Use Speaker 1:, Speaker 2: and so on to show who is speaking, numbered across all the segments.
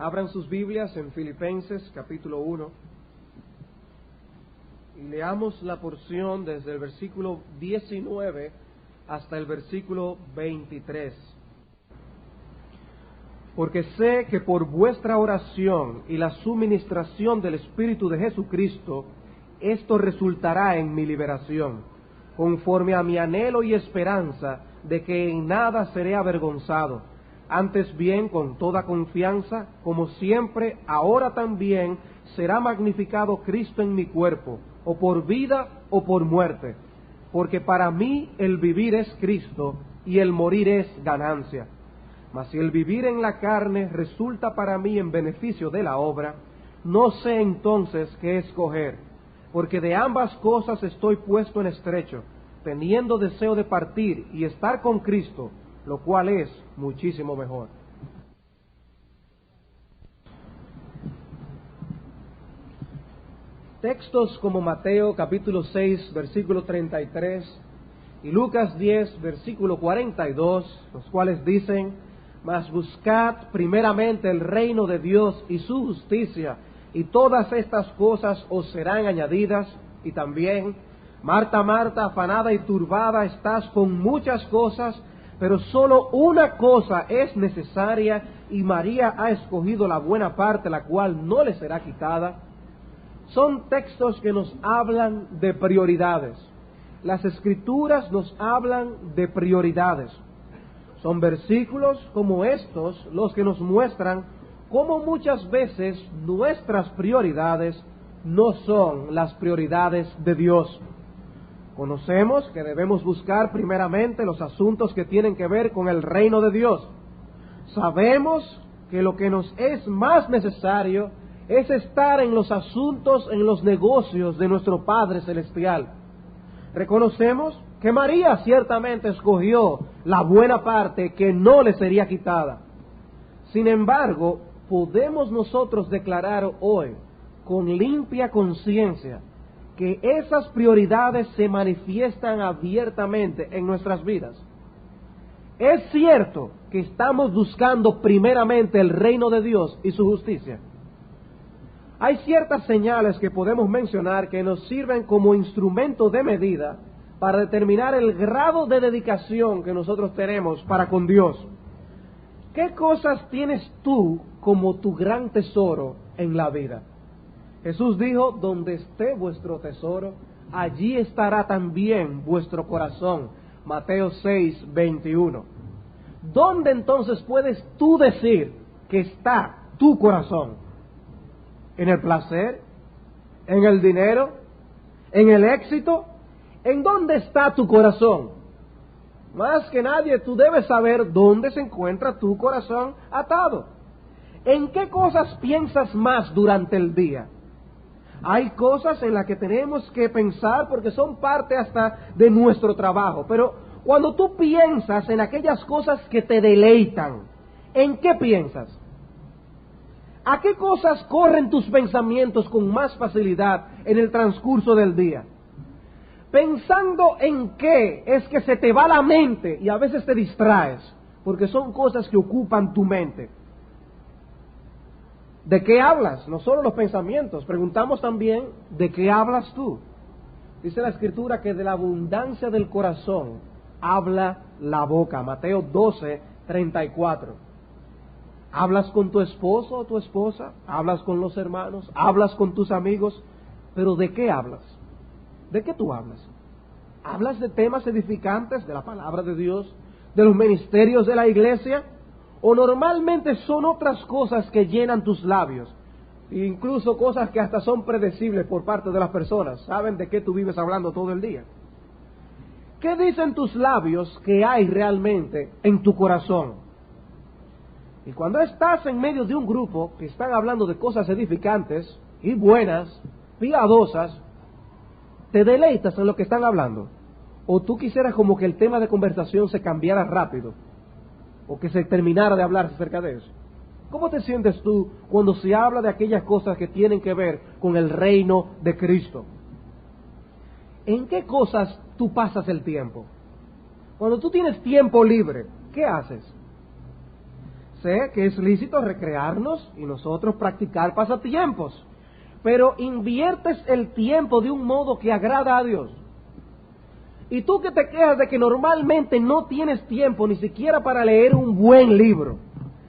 Speaker 1: Abran sus Biblias en Filipenses capítulo 1 y leamos la porción desde el versículo 19 hasta el versículo 23. Porque sé que por vuestra oración y la suministración del Espíritu de Jesucristo, esto resultará en mi liberación, conforme a mi anhelo y esperanza de que en nada seré avergonzado. Antes bien, con toda confianza, como siempre, ahora también será magnificado Cristo en mi cuerpo, o por vida o por muerte. Porque para mí el vivir es Cristo y el morir es ganancia. Mas si el vivir en la carne resulta para mí en beneficio de la obra, no sé entonces qué escoger, porque de ambas cosas estoy puesto en estrecho, teniendo deseo de partir y estar con Cristo, lo cual es muchísimo mejor. Textos como Mateo capítulo 6, versículo 33, y Lucas 10, versículo 42, los cuales dicen: mas buscad primeramente el reino de Dios y su justicia, y todas estas cosas os serán añadidas. Y también: Marta, Marta, afanada y turbada estás con muchas cosas, pero solo una cosa es necesaria, y María ha escogido la buena parte, la cual no le será quitada. Son textos que nos hablan de prioridades. Las Escrituras nos hablan de prioridades. Son versículos como estos los que nos muestran cómo muchas veces nuestras prioridades no son las prioridades de Dios. Conocemos que debemos buscar primeramente los asuntos que tienen que ver con el reino de Dios. Sabemos que lo que nos es más necesario es estar en los asuntos, en los negocios de nuestro Padre Celestial. Reconocemos que María ciertamente escogió la buena parte que no le sería quitada. Sin embargo, podemos nosotros declarar hoy, con limpia conciencia, que esas prioridades se manifiestan abiertamente en nuestras vidas. Es cierto que estamos buscando primeramente el reino de Dios y su justicia. Hay ciertas señales que podemos mencionar que nos sirven como instrumento de medida para determinar el grado de dedicación que nosotros tenemos para con Dios. ¿Qué cosas tienes tú como tu gran tesoro en la vida? Jesús dijo: donde esté vuestro tesoro, allí estará también vuestro corazón. Mateo 6, 21. ¿Dónde entonces puedes tú decir que está tu corazón? ¿En el placer? ¿En el dinero? ¿En el éxito? ¿En dónde está tu corazón? Más que nadie, tú debes saber dónde se encuentra tu corazón atado. ¿En qué cosas piensas más durante el día? Hay cosas en las que tenemos que pensar porque son parte hasta de nuestro trabajo. Pero cuando tú piensas en aquellas cosas que te deleitan, ¿en qué piensas? ¿A qué cosas corren tus pensamientos con más facilidad en el transcurso del día? Pensando en qué es que se te va la mente y a veces te distraes, porque son cosas que ocupan tu mente. ¿De qué hablas? No solo los pensamientos, preguntamos también, ¿de qué hablas tú? Dice la Escritura que de la abundancia del corazón habla la boca. Mateo 12, 34. ¿Hablas con tu esposo o tu esposa? ¿Hablas con los hermanos? ¿Hablas con tus amigos? ¿Pero de qué hablas? ¿De qué tú hablas? ¿Hablas de temas edificantes, de la palabra de Dios, de los ministerios de la iglesia? ¿O normalmente son otras cosas que llenan tus labios? Incluso cosas que hasta son predecibles por parte de las personas. Saben de qué tú vives hablando todo el día. ¿Qué dicen tus labios que hay realmente en tu corazón? Y cuando estás en medio de un grupo que están hablando de cosas edificantes y buenas, piadosas, ¿te deleitas en lo que están hablando? ¿O tú quisieras como que el tema de conversación se cambiara rápido? ¿O que se terminara de hablar acerca de eso? ¿Cómo te sientes tú cuando se habla de aquellas cosas que tienen que ver con el reino de Cristo? ¿En qué cosas tú pasas el tiempo? Cuando tú tienes tiempo libre, ¿qué haces? sé que es lícito recrearnos y nosotros practicar pasatiempos, pero inviertes el tiempo de un modo que agrada a Dios. Y tú que te quejas de que normalmente no tienes tiempo ni siquiera para leer un buen libro,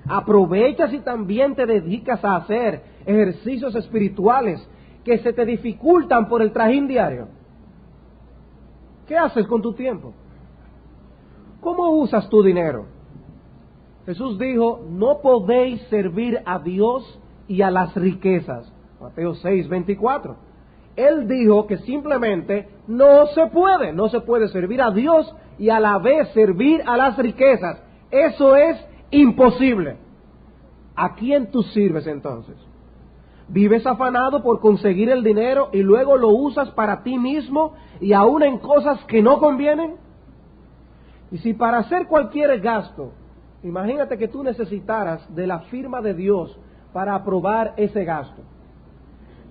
Speaker 1: aprovechas y también te dedicas a hacer ejercicios espirituales que se te dificultan por el trajín diario. ¿Qué haces con tu tiempo? ¿Cómo usas tu dinero? Jesús dijo, no podéis servir a Dios y a las riquezas. Mateo 6:24. Él dijo que simplemente no se puede servir a Dios y a la vez servir a las riquezas. Eso es imposible. ¿A quién tú sirves entonces? ¿Vives afanado por conseguir el dinero y luego lo usas para ti mismo y aún en cosas que no convienen? Y si para hacer cualquier gasto, imagínate que tú necesitaras de la firma de Dios para aprobar ese gasto.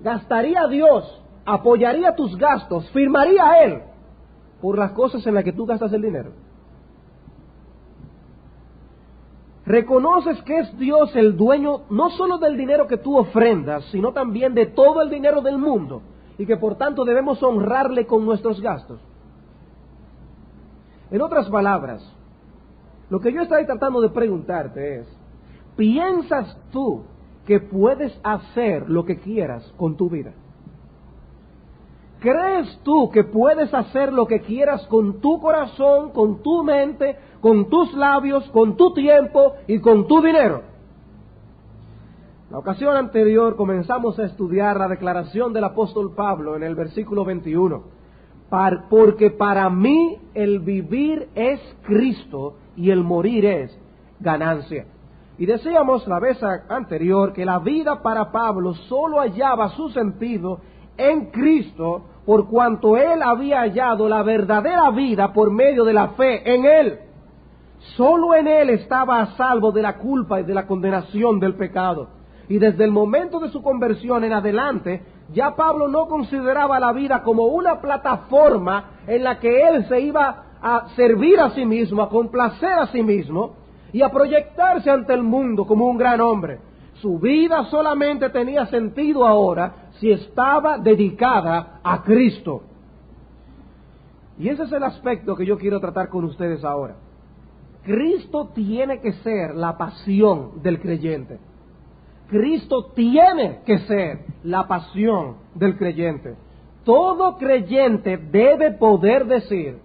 Speaker 1: ¿Gastaría Dios, apoyaría tus gastos, firmaría a Él por las cosas en las que tú gastas el dinero? ¿Reconoces que es Dios el dueño no solo del dinero que tú ofrendas, sino también de todo el dinero del mundo, y que por tanto debemos honrarle con nuestros gastos? En otras palabras, lo que yo estoy tratando de preguntarte es, ¿piensas tú que puedes hacer lo que quieras con tu vida? ¿Crees tú que puedes hacer lo que quieras con tu corazón, con tu mente, con tus labios, con tu tiempo y con tu dinero? La ocasión anterior comenzamos a estudiar la declaración del apóstol Pablo en el versículo 21. Porque para mí el vivir es Cristo y el morir es ganancia. Y decíamos la vez anterior que la vida para Pablo solo hallaba su sentido en Cristo, por cuanto él había hallado la verdadera vida por medio de la fe en Él. Solo en Él estaba a salvo de la culpa y de la condenación del pecado. Y desde el momento de su conversión en adelante, ya Pablo no consideraba la vida como una plataforma en la que él se iba a servir a sí mismo, a complacer a sí mismo y a proyectarse ante el mundo como un gran hombre. Su vida solamente tenía sentido ahora si estaba dedicada a Cristo. Y ese es el aspecto que yo quiero tratar con ustedes ahora. Cristo tiene que ser la pasión del creyente. Cristo tiene que ser la pasión del creyente. Todo creyente debe poder decir,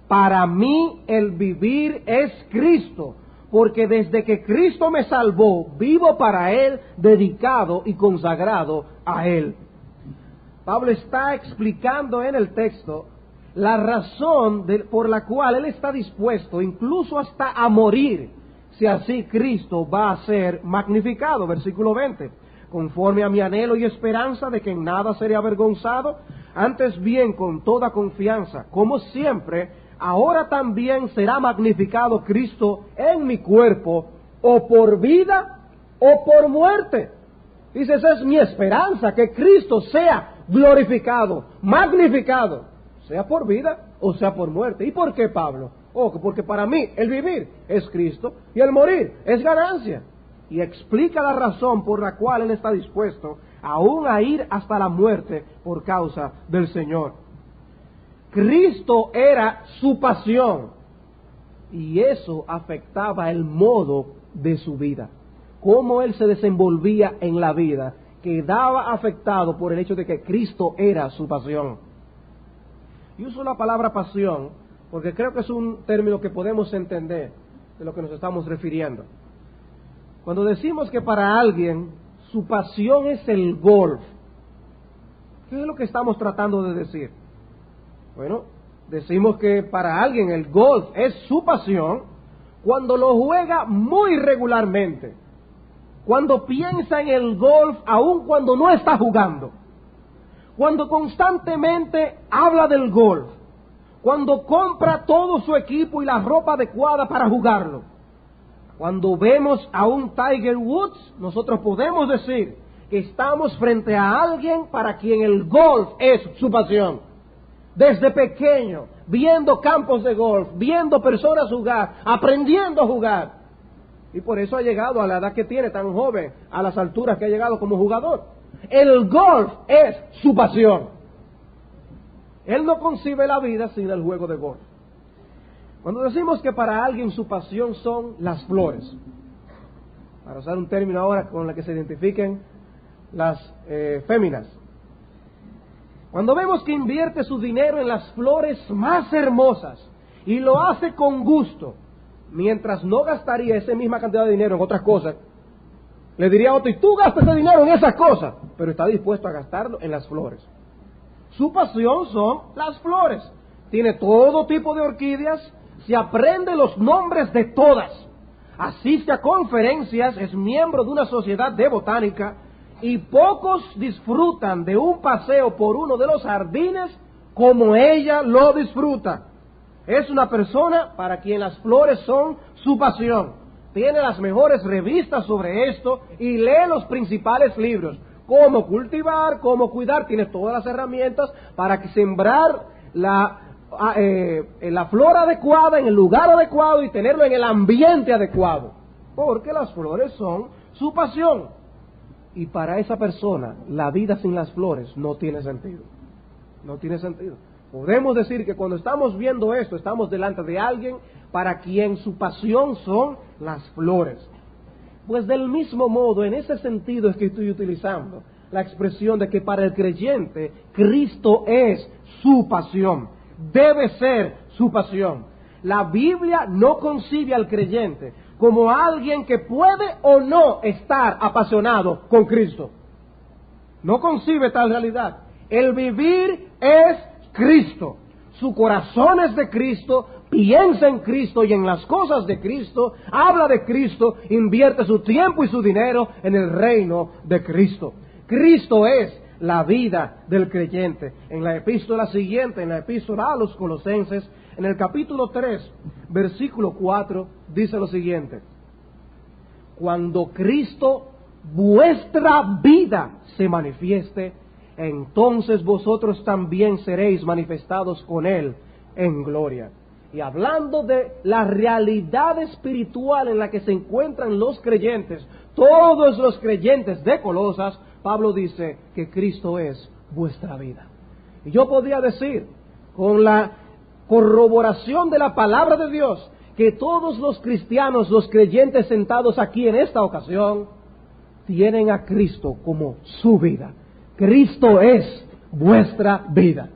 Speaker 1: para mí el vivir es Cristo, porque desde que Cristo me salvó, vivo para Él, dedicado y consagrado a Él. Pablo está explicando en el texto la razón por la cual Él está dispuesto incluso hasta a morir, si así Cristo va a ser magnificado. Versículo 20, conforme a mi anhelo y esperanza de que en nada seré avergonzado, antes bien con toda confianza, como siempre, ahora también será magnificado Cristo en mi cuerpo, o por vida o por muerte. Dice, esa es mi esperanza, que Cristo sea glorificado, magnificado, sea por vida o sea por muerte. ¿Y por qué, Pablo? Porque para mí el vivir es Cristo y el morir es ganancia. Y explica la razón por la cual él está dispuesto aún a ir hasta la muerte por causa del Señor. Cristo era su pasión y eso afectaba el modo de su vida. Cómo él se desenvolvía en la vida quedaba afectado por el hecho de que Cristo era su pasión. Y uso la palabra pasión porque creo que es un término que podemos entender de lo que nos estamos refiriendo. Cuando decimos que para alguien su pasión es el golf, ¿qué es lo que estamos tratando de decir? Bueno, decimos que para alguien el golf es su pasión cuando lo juega muy regularmente, cuando piensa en el golf aun cuando no está jugando, cuando constantemente habla del golf, cuando compra todo su equipo y la ropa adecuada para jugarlo. Cuando vemos a un Tiger Woods, nosotros podemos decir que estamos frente a alguien para quien el golf es su pasión. Desde pequeño, viendo campos de golf, viendo personas jugar, aprendiendo a jugar. Y por eso ha llegado a la edad que tiene, tan joven, a las alturas que ha llegado como jugador. El golf es su pasión. Él no concibe la vida sin el juego de golf. Cuando decimos que para alguien su pasión son las flores, para usar un término ahora con el que se identifiquen las féminas, cuando vemos que invierte su dinero en las flores más hermosas y lo hace con gusto, mientras no gastaría esa misma cantidad de dinero en otras cosas, le diría a otro, y tú gastas ese dinero en esas cosas, pero está dispuesto a gastarlo en las flores. Su pasión son las flores. Tiene todo tipo de orquídeas, se aprende los nombres de todas, asiste a conferencias, es miembro de una sociedad de botánica, y pocos disfrutan de un paseo por uno de los jardines como ella lo disfruta. Es una persona para quien las flores son su pasión. Tiene las mejores revistas sobre esto y lee los principales libros. Cómo cultivar, cómo cuidar, tiene todas las herramientas para que sembrar la flor adecuada en el lugar adecuado y tenerlo en el ambiente adecuado. Porque las flores son su pasión. Y para esa persona, la vida sin las flores no tiene sentido. No tiene sentido. Podemos decir que cuando estamos viendo esto, estamos delante de alguien para quien su pasión son las flores. Pues del mismo modo, en ese sentido es que estoy utilizando la expresión de que para el creyente, Cristo es su pasión. Debe ser su pasión. La Biblia no concibe al creyente como alguien que puede o no estar apasionado con Cristo. No concibe tal realidad. El vivir es Cristo. Su corazón es de Cristo, piensa en Cristo y en las cosas de Cristo, habla de Cristo, invierte su tiempo y su dinero en el reino de Cristo. Cristo es la vida del creyente. En la epístola siguiente, en la epístola a los Colosenses, en el capítulo 3, versículo 4, dice lo siguiente: cuando Cristo, vuestra vida, se manifieste, entonces vosotros también seréis manifestados con Él en gloria. Y hablando de la realidad espiritual en la que se encuentran los creyentes, todos los creyentes de Colosas, Pablo dice que Cristo es vuestra vida. Y yo podría decir, con la corroboración de la palabra de Dios, que todos los cristianos, los creyentes sentados aquí en esta ocasión, tienen a Cristo como su vida. Cristo es vuestra vida.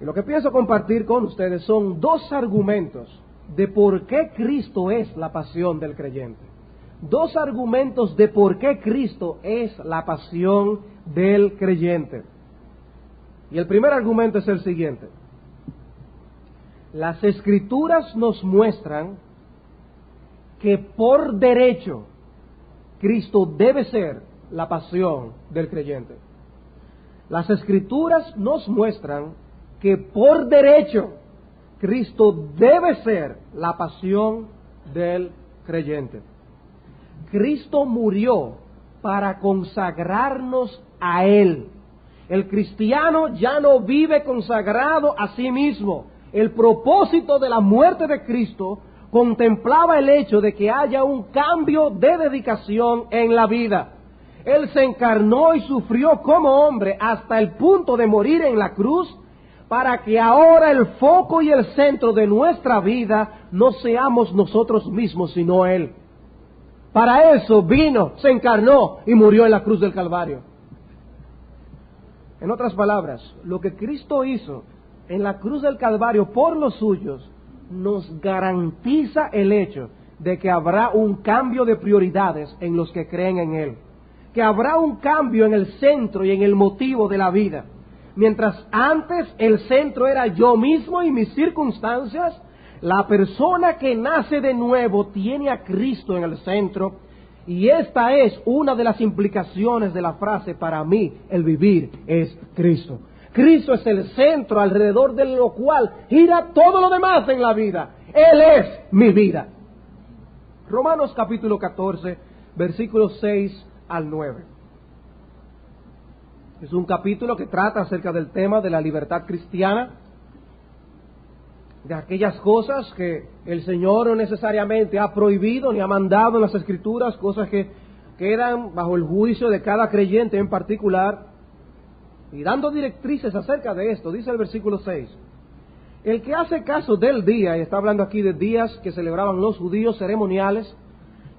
Speaker 1: Y lo que pienso compartir con ustedes son dos argumentos de por qué Cristo es la pasión del creyente. Dos argumentos de por qué Cristo es la pasión del creyente. Y el primer argumento es el siguiente: las Escrituras nos muestran que por derecho Cristo debe ser la pasión del creyente. Las Escrituras nos muestran que por derecho Cristo debe ser la pasión del creyente. Cristo murió para consagrarnos a Él. El cristiano ya no vive consagrado a sí mismo. El propósito de la muerte de Cristo contemplaba el hecho de que haya un cambio de dedicación en la vida. Él se encarnó y sufrió como hombre hasta el punto de morir en la cruz, para que ahora el foco y el centro de nuestra vida no seamos nosotros mismos, sino Él. Para eso vino, se encarnó y murió en la cruz del Calvario. En otras palabras, lo que Cristo hizo en la cruz del Calvario por los suyos nos garantiza el hecho de que habrá un cambio de prioridades en los que creen en Él, que habrá un cambio en el centro y en el motivo de la vida. Mientras antes el centro era yo mismo y mis circunstancias, la persona que nace de nuevo tiene a Cristo en el centro, y esta es una de las implicaciones de la frase: para mí el vivir es Cristo. Cristo es el centro alrededor de lo cual gira todo lo demás en la vida. Él es mi vida. Romanos capítulo 14, versículos 6 al 9. Es un capítulo que trata acerca del tema de la libertad cristiana. de aquellas cosas que el Señor no necesariamente ha prohibido ni ha mandado en las Escrituras, cosas que quedan bajo el juicio de cada creyente en particular, y dando directrices acerca de esto. Dice el versículo 6, el que hace caso del día, y está hablando aquí de días que celebraban los judíos ceremoniales,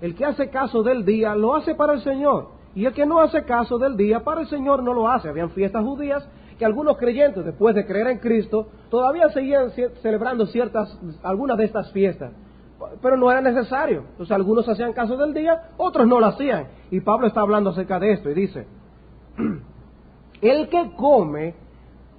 Speaker 1: el que hace caso del día lo hace para el Señor, y el que no hace caso del día para el Señor no lo hace. Habían fiestas judías que algunos creyentes, después de creer en Cristo, todavía seguían celebrando algunas de estas fiestas, pero no era necesario. Entonces algunos hacían caso del día, otros no lo hacían, y Pablo está hablando acerca de esto y dice, el que come,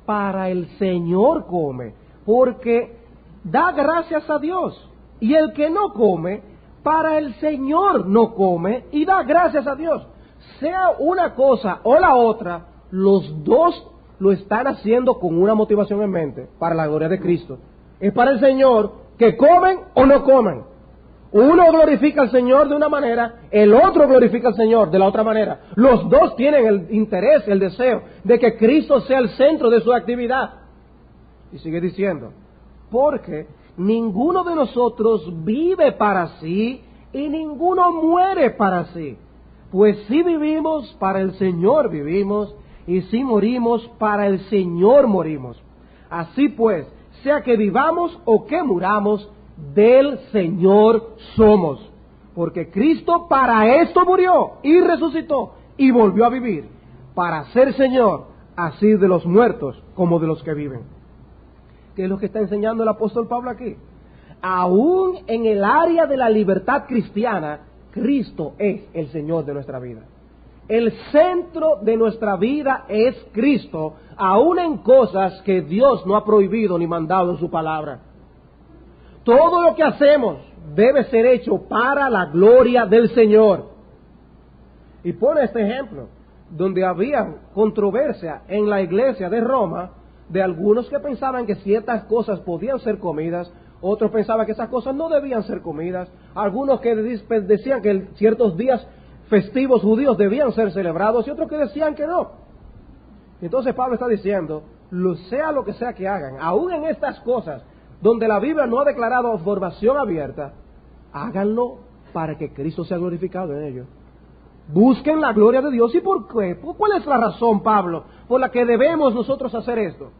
Speaker 1: para el Señor come, porque da gracias a Dios, y el que no come, para el Señor no come y da gracias a Dios. Sea una cosa o la otra, los dos lo están haciendo con una motivación en mente, para la gloria de Cristo. Es para el Señor que comen o no comen. Uno glorifica al Señor de una manera, el otro glorifica al Señor de la otra manera. Los dos tienen el interés, el deseo de que Cristo sea el centro de su actividad. Y sigue diciendo, porque ninguno de nosotros vive para sí y ninguno muere para sí. Pues si vivimos, para el Señor vivimos, y si morimos, para el Señor morimos. Así pues, sea que vivamos o que muramos, del Señor somos. Porque Cristo para esto murió y resucitó y volvió a vivir, para ser Señor, así de los muertos como de los que viven. ¿Qué es lo que está enseñando el apóstol Pablo aquí? Aún en el área de la libertad cristiana, Cristo es el Señor de nuestra vida. El centro de nuestra vida es Cristo, aún en cosas que Dios no ha prohibido ni mandado en su palabra. Todo lo que hacemos debe ser hecho para la gloria del Señor. Y pone este ejemplo, donde había controversia en la iglesia de Roma, de algunos que pensaban que ciertas cosas podían ser comidas, otros pensaban que esas cosas no debían ser comidas, algunos que decían que ciertos días festivos judíos debían ser celebrados y otros que decían que no. Entonces Pablo está diciendo, sea lo que sea que hagan, aún en estas cosas donde la Biblia no ha declarado formación abierta, háganlo para que Cristo sea glorificado en ello. Busquen la gloria de Dios. ¿Y por qué? ¿Cuál es la razón, Pablo, por la que debemos nosotros hacer esto?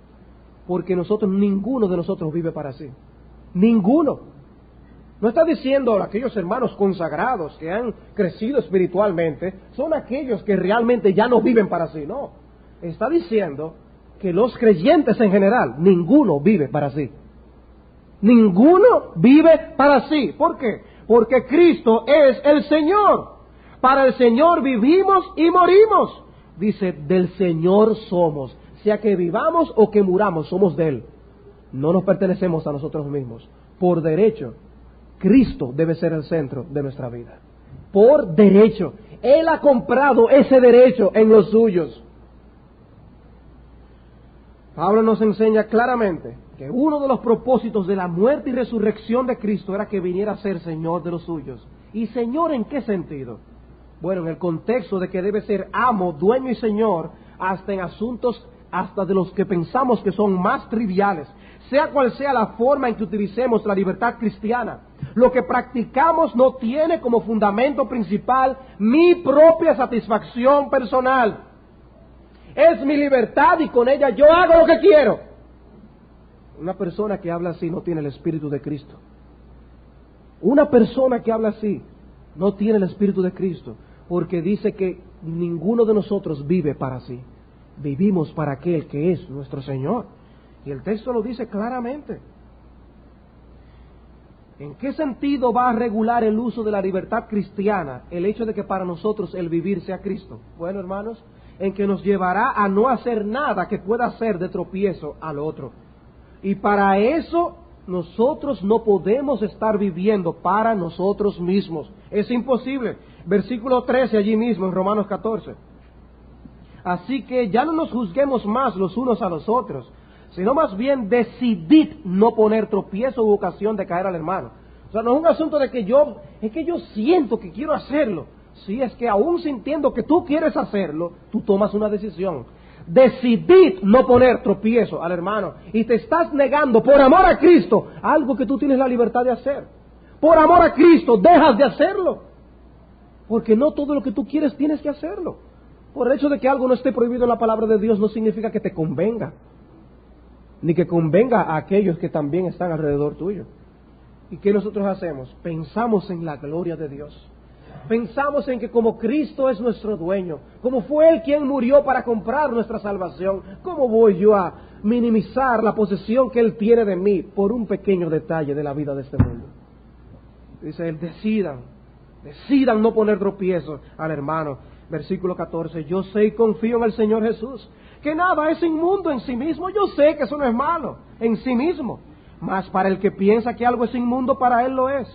Speaker 1: Porque ninguno de nosotros vive para sí. Ninguno. No está diciendo aquellos hermanos consagrados que han crecido espiritualmente, son aquellos que realmente ya no viven para sí, no. Está diciendo que los creyentes en general, ninguno vive para sí. Ninguno vive para sí. ¿Por qué? Porque Cristo es el Señor. Para el Señor vivimos y morimos. Dice, del Señor somos. Sea que vivamos o que muramos, somos de Él. No nos pertenecemos a nosotros mismos. Por derecho, Cristo debe ser el centro de nuestra vida. Por derecho. Él ha comprado ese derecho en los suyos. Pablo nos enseña claramente que uno de los propósitos de la muerte y resurrección de Cristo era que viniera a ser Señor de los suyos. ¿Y Señor en qué sentido? Bueno, en el contexto de que debe ser amo, dueño y Señor, hasta en asuntos, hasta de los que pensamos que son más triviales. Sea cual sea la forma en que utilicemos la libertad cristiana, lo que practicamos no tiene como fundamento principal mi propia satisfacción personal. Es mi libertad y con ella yo hago lo que quiero. Una persona que habla así no tiene el Espíritu de Cristo. Una persona que habla así no tiene el Espíritu de Cristo, porque dice que ninguno de nosotros vive para sí. Vivimos para aquel que es nuestro Señor. Y el texto lo dice claramente. ¿En qué sentido va a regular el uso de la libertad cristiana el hecho de que para nosotros el vivir sea Cristo? Bueno, hermanos, en que nos llevará a no hacer nada que pueda ser de tropiezo al otro. Y para eso nosotros no podemos estar viviendo para nosotros mismos. Es imposible. Versículo 13 allí mismo en Romanos 14. Así que ya no nos juzguemos más los unos a los otros, sino más bien decidid no poner tropiezo u ocasión de caer al hermano. O sea, no es un asunto de que yo siento que quiero hacerlo. Sí, es que aún sintiendo que tú quieres hacerlo, tú tomas una decisión. Decidid no poner tropiezo al hermano y te estás negando por amor a Cristo algo que tú tienes la libertad de hacer. Por amor a Cristo dejas de hacerlo, porque no todo lo que tú quieres tienes que hacerlo. Por el hecho de que algo no esté prohibido en la palabra de Dios no significa que te convenga, ni que convenga a aquellos que también están alrededor tuyo. ¿Y qué nosotros hacemos? Pensamos en la gloria de Dios. Pensamos en que como Cristo es nuestro dueño, como fue Él quien murió para comprar nuestra salvación, ¿cómo voy yo a minimizar la posesión que Él tiene de mí por un pequeño detalle de la vida de este mundo? Dice Él, decidan no poner tropiezo al hermano. Versículo 14, yo sé y confío en el Señor Jesús, que nada es inmundo en sí mismo. Yo sé que eso no es malo en sí mismo, mas para el que piensa que algo es inmundo, para él lo es.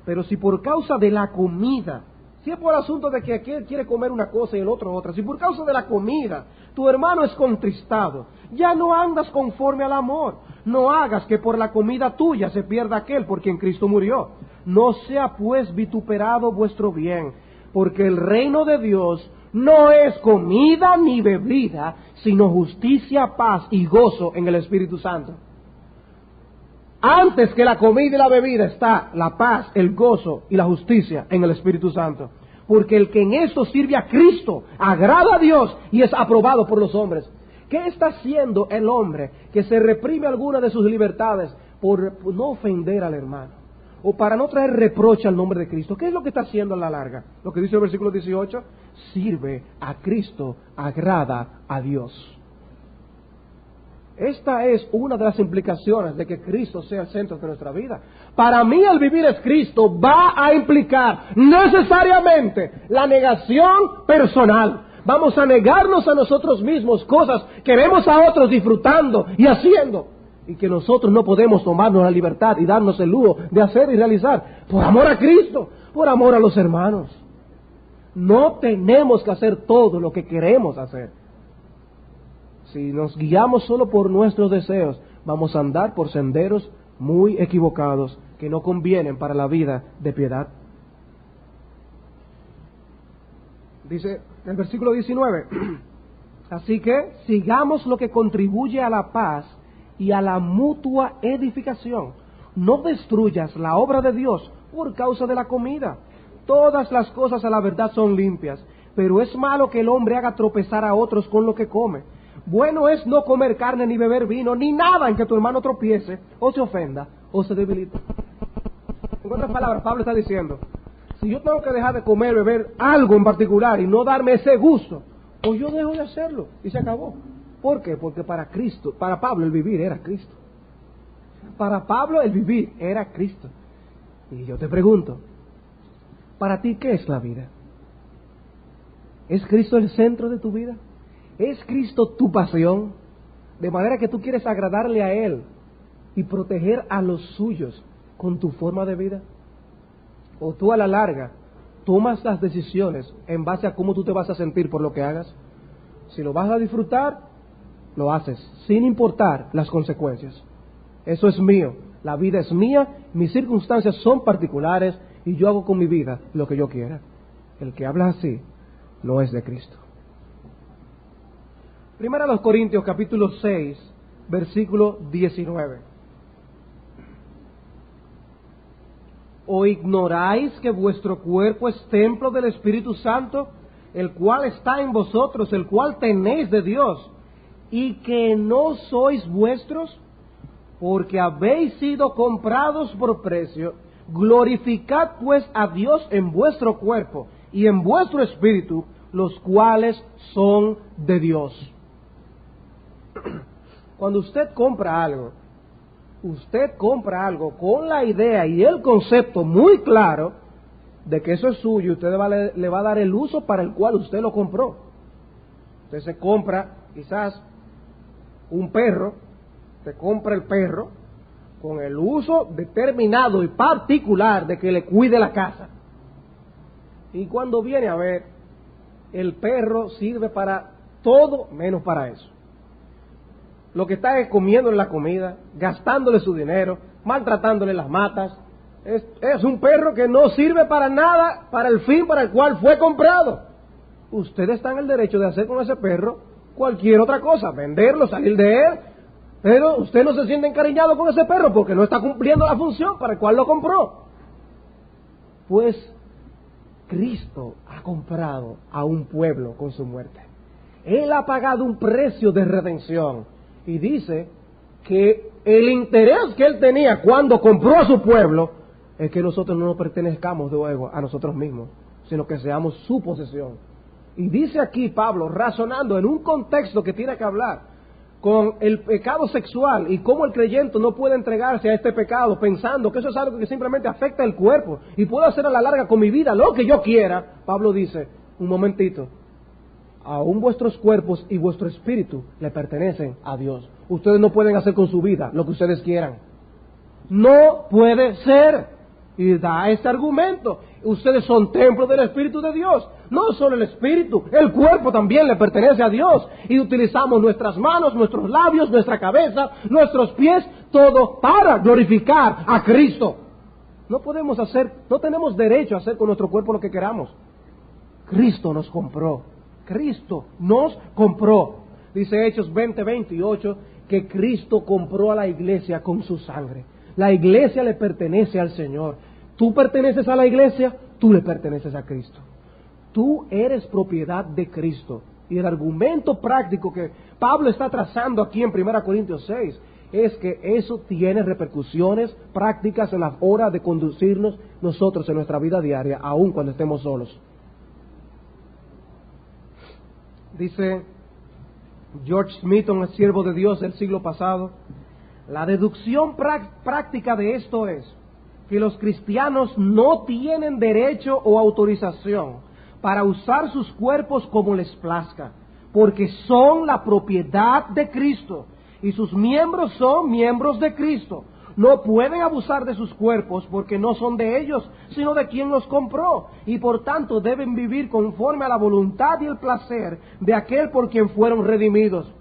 Speaker 1: Pero si por causa de la comida, si es por asunto de que aquel quiere comer una cosa y el otro otra, si por causa de la comida tu hermano es contristado, ya no andas conforme al amor. No hagas que por la comida tuya se pierda aquel por quien Cristo murió. No sea pues vituperado vuestro bien, porque el reino de Dios no es comida ni bebida, sino justicia, paz y gozo en el Espíritu Santo. Antes que la comida y la bebida está la paz, el gozo y la justicia en el Espíritu Santo. Porque el que en esto sirve a Cristo agrada a Dios y es aprobado por los hombres. ¿Qué está haciendo el hombre que se reprime alguna de sus libertades por no ofender al hermano? O para no traer reproche al nombre de Cristo. ¿Qué es lo que está haciendo a la larga? Lo que dice el versículo 18, sirve a Cristo, agrada a Dios. Esta es una de las implicaciones de que Cristo sea el centro de nuestra vida. Para mí el vivir es Cristo va a implicar necesariamente la negación personal. Vamos a negarnos a nosotros mismos cosas que vemos a otros disfrutando y haciendo, y que nosotros no podemos tomarnos la libertad y darnos el lujo de hacer y realizar, por amor a Cristo, por amor a los hermanos. No tenemos que hacer todo lo que queremos hacer. Si nos guiamos solo por nuestros deseos, vamos a andar por senderos muy equivocados que no convienen para la vida de piedad. Dice el versículo 19, así que sigamos lo que contribuye a la paz y a la mutua edificación. No destruyas la obra de Dios por causa de la comida. Todas las cosas a la verdad son limpias, pero es malo que el hombre haga tropezar a otros con lo que come. Bueno es no comer carne ni beber vino, ni nada en que tu hermano tropiece, o se ofenda, o se debilite. En otras palabras, Pablo está diciendo, si yo tengo que dejar de comer, beber algo en particular y no darme ese gusto, pues yo dejo de hacerlo y se acabó. ¿Por qué? Porque para Cristo, para Pablo el vivir era Cristo. Para Pablo el vivir era Cristo. Y yo te pregunto, ¿para ti qué es la vida? ¿Es Cristo el centro de tu vida? ¿Es Cristo tu pasión? De manera que tú quieres agradarle a Él y proteger a los suyos con tu forma de vida. O tú a la larga tomas las decisiones en base a cómo tú te vas a sentir por lo que hagas. Si lo vas a disfrutar, lo haces, sin importar las consecuencias. Eso es mío, la vida es mía, mis circunstancias son particulares y yo hago con mi vida lo que yo quiera. El que habla así no es de Cristo. Primera a los Corintios capítulo 6, versículo 19. ¿O ignoráis que vuestro cuerpo es templo del Espíritu Santo, el cual está en vosotros, el cual tenéis de Dios, y que no sois vuestros? Porque habéis sido comprados por precio. Glorificad pues a Dios en vuestro cuerpo y en vuestro espíritu, los cuales son de Dios. Cuando usted compra algo con la idea y el concepto muy claro de que eso es suyo, usted le va a dar el uso para el cual usted lo compró. Usted se compra quizás un perro, te compra el perro con el uso determinado y particular de que le cuide la casa. Y cuando viene a ver, el perro sirve para todo menos para eso. Lo que está es comiéndole la comida, gastándole su dinero, maltratándole las matas. Es un perro que no sirve para nada, para el fin para el cual fue comprado. Usted está en el derecho de hacer con ese perro cualquier otra cosa, venderlo, salir de él, pero usted no se siente encariñado con ese perro porque no está cumpliendo la función para la cual lo compró. Pues Cristo ha comprado a un pueblo con su muerte. Él ha pagado un precio de redención y dice que el interés que él tenía cuando compró a su pueblo es que nosotros no nos pertenezcamos luego a nosotros mismos, sino que seamos su posesión. Y dice aquí Pablo, razonando en un contexto que tiene que hablar con el pecado sexual y cómo el creyente no puede entregarse a este pecado pensando que eso es algo que simplemente afecta el cuerpo y puedo hacer a la larga con mi vida lo que yo quiera. Pablo dice, un momentito, aún vuestros cuerpos y vuestro espíritu le pertenecen a Dios. Ustedes no pueden hacer con su vida lo que ustedes quieran. No puede ser. Y da este argumento. Ustedes son templo del Espíritu de Dios. No solo el Espíritu, el cuerpo también le pertenece a Dios. Y utilizamos nuestras manos, nuestros labios, nuestra cabeza, nuestros pies, todo para glorificar a Cristo. No podemos hacer, no tenemos derecho a hacer con nuestro cuerpo lo que queramos. Cristo nos compró. Cristo nos compró. Dice Hechos 20:28 que Cristo compró a la iglesia con su sangre. La iglesia le pertenece al Señor. Tú perteneces a la iglesia, tú le perteneces a Cristo. Tú eres propiedad de Cristo. Y el argumento práctico que Pablo está trazando aquí en 1 Corintios 6 es que eso tiene repercusiones prácticas en la hora de conducirnos nosotros en nuestra vida diaria, aun cuando estemos solos. Dice George Smithson, el siervo de Dios del siglo pasado, la deducción práctica de esto es que los cristianos no tienen derecho o autorización para usar sus cuerpos como les plazca, porque son la propiedad de Cristo y sus miembros son miembros de Cristo. No pueden abusar de sus cuerpos porque no son de ellos, sino de quien los compró, y por tanto deben vivir conforme a la voluntad y el placer de aquel por quien fueron redimidos.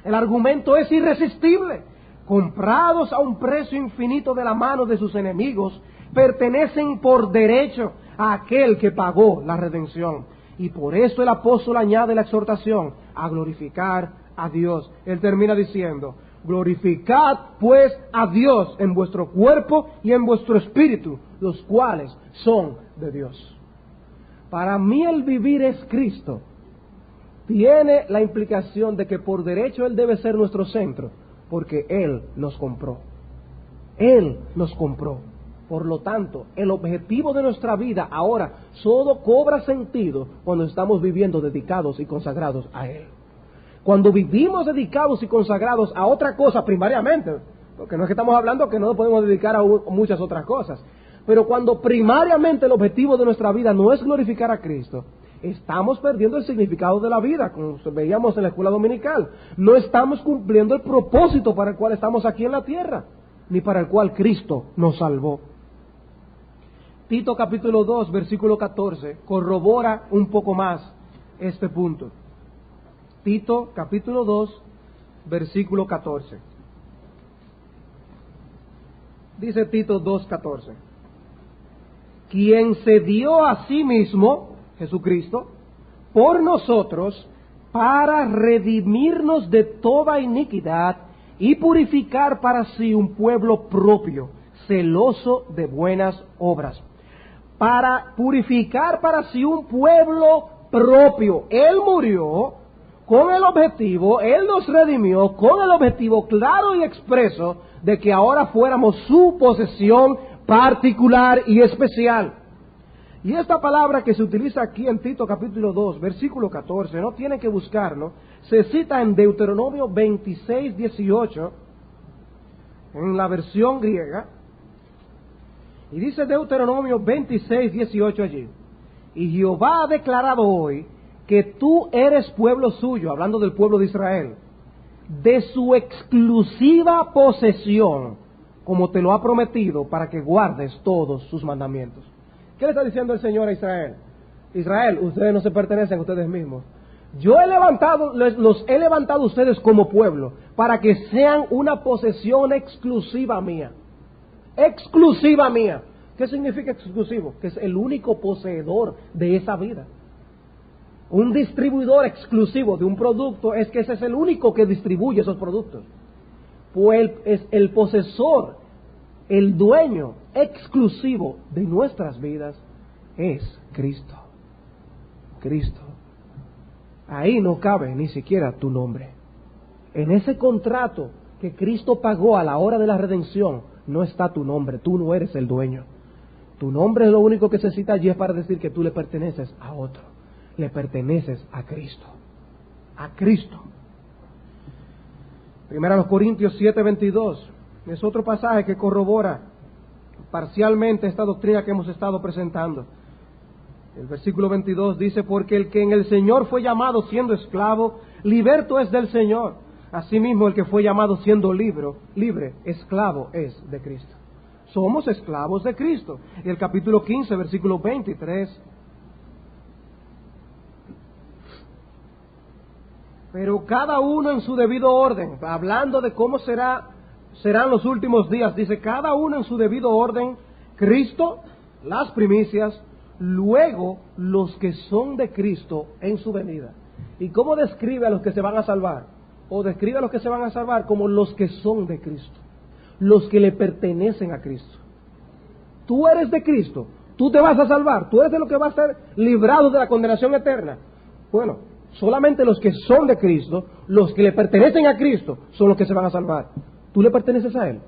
Speaker 1: El argumento es irresistible. Comprados a un precio infinito de la mano de sus enemigos, pertenecen por derecho a aquel que pagó la redención. Y por eso el apóstol añade la exhortación a glorificar a Dios. Él termina diciendo, glorificad pues a Dios en vuestro cuerpo y en vuestro espíritu, los cuales son de Dios. Para mí el vivir es Cristo. Tiene la implicación de que por derecho Él debe ser nuestro centro, porque Él nos compró. Él nos compró. Por lo tanto, el objetivo de nuestra vida ahora solo cobra sentido cuando estamos viviendo dedicados y consagrados a Él. Cuando vivimos dedicados y consagrados a otra cosa primariamente, porque no es que estamos hablando que no nos podemos dedicar a muchas otras cosas, pero cuando primariamente el objetivo de nuestra vida no es glorificar a Cristo, estamos perdiendo el significado de la vida, como veíamos en la escuela dominical. No estamos cumpliendo el propósito para el cual estamos aquí en la tierra, ni para el cual Cristo nos salvó. Tito capítulo 2, versículo 14, corrobora un poco más este punto. Tito capítulo 2, versículo 14. Dice Tito 2:14, quien se dio a sí mismo, Jesucristo, por nosotros, para redimirnos de toda iniquidad y purificar para sí un pueblo propio, celoso de buenas obras. Para purificar para sí un pueblo propio. Él murió con el objetivo, Él nos redimió con el objetivo claro y expreso de que ahora fuéramos su posesión particular y especial. Y esta palabra que se utiliza aquí en Tito capítulo 2, versículo 14, no tienen que buscarlo, se cita en Deuteronomio 26:18, en la versión griega, y dice Deuteronomio 26:18 allí, y Jehová ha declarado hoy que tú eres pueblo suyo, hablando del pueblo de Israel, de su exclusiva posesión, como te lo ha prometido, para que guardes todos sus mandamientos. ¿Qué le está diciendo el Señor a Israel? Israel, ustedes no se pertenecen a ustedes mismos. Yo los he levantado a ustedes como pueblo para que sean una posesión exclusiva mía. Exclusiva mía. ¿Qué significa exclusivo? Que es el único poseedor de esa vida. Un distribuidor exclusivo de un producto es que ese es el único que distribuye esos productos. Pues es el posesor, el dueño exclusivo de nuestras vidas es Cristo. Cristo. Ahí no cabe ni siquiera tu nombre. En ese contrato que Cristo pagó a la hora de la redención no está tu nombre, tú no eres el dueño. Tu nombre es lo único que se cita allí es para decir que tú le perteneces a otro. Le perteneces a Cristo. A Cristo. Primera a los Corintios 7:22 es otro pasaje que corrobora parcialmente esta doctrina que hemos estado presentando. El versículo 22 dice: porque el que en el Señor fue llamado siendo esclavo, liberto es del Señor. Asimismo el que fue llamado siendo libre, esclavo es de Cristo. Somos esclavos de Cristo. Y el capítulo 15, versículo 23. Pero cada uno en su debido orden, hablando de cómo serán los últimos días, dice: cada uno en su debido orden, Cristo, las primicias, luego los que son de Cristo en su venida. ¿Y cómo describe a los que se van a salvar? O describe a los que se van a salvar como los que son de Cristo, los que le pertenecen a Cristo. Tú eres de Cristo, tú te vas a salvar, tú eres de los que va a ser librado de la condenación eterna. Bueno, solamente los que son de Cristo, los que le pertenecen a Cristo, son los que se van a salvar. Tú le perteneces a Él.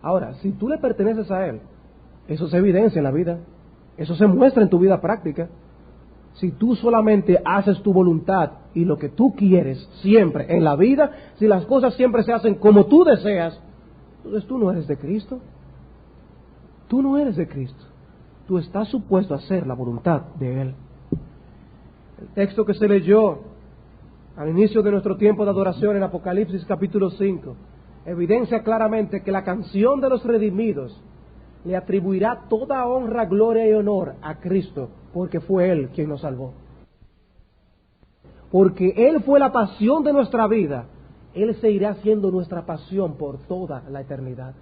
Speaker 1: Ahora, si tú le perteneces a Él, eso se evidencia en la vida, eso se muestra en tu vida práctica. Si tú solamente haces tu voluntad y lo que tú quieres siempre en la vida, si las cosas siempre se hacen como tú deseas, entonces tú no eres de Cristo. Tú no eres de Cristo. Tú estás supuesto a hacer la voluntad de Él. El texto que se leyó al inicio de nuestro tiempo de adoración en Apocalipsis capítulo 5 evidencia claramente que la canción de los redimidos le atribuirá toda honra, gloria y honor a Cristo, porque fue Él quien nos salvó. Porque Él fue la pasión de nuestra vida, Él seguirá siendo nuestra pasión por toda la eternidad.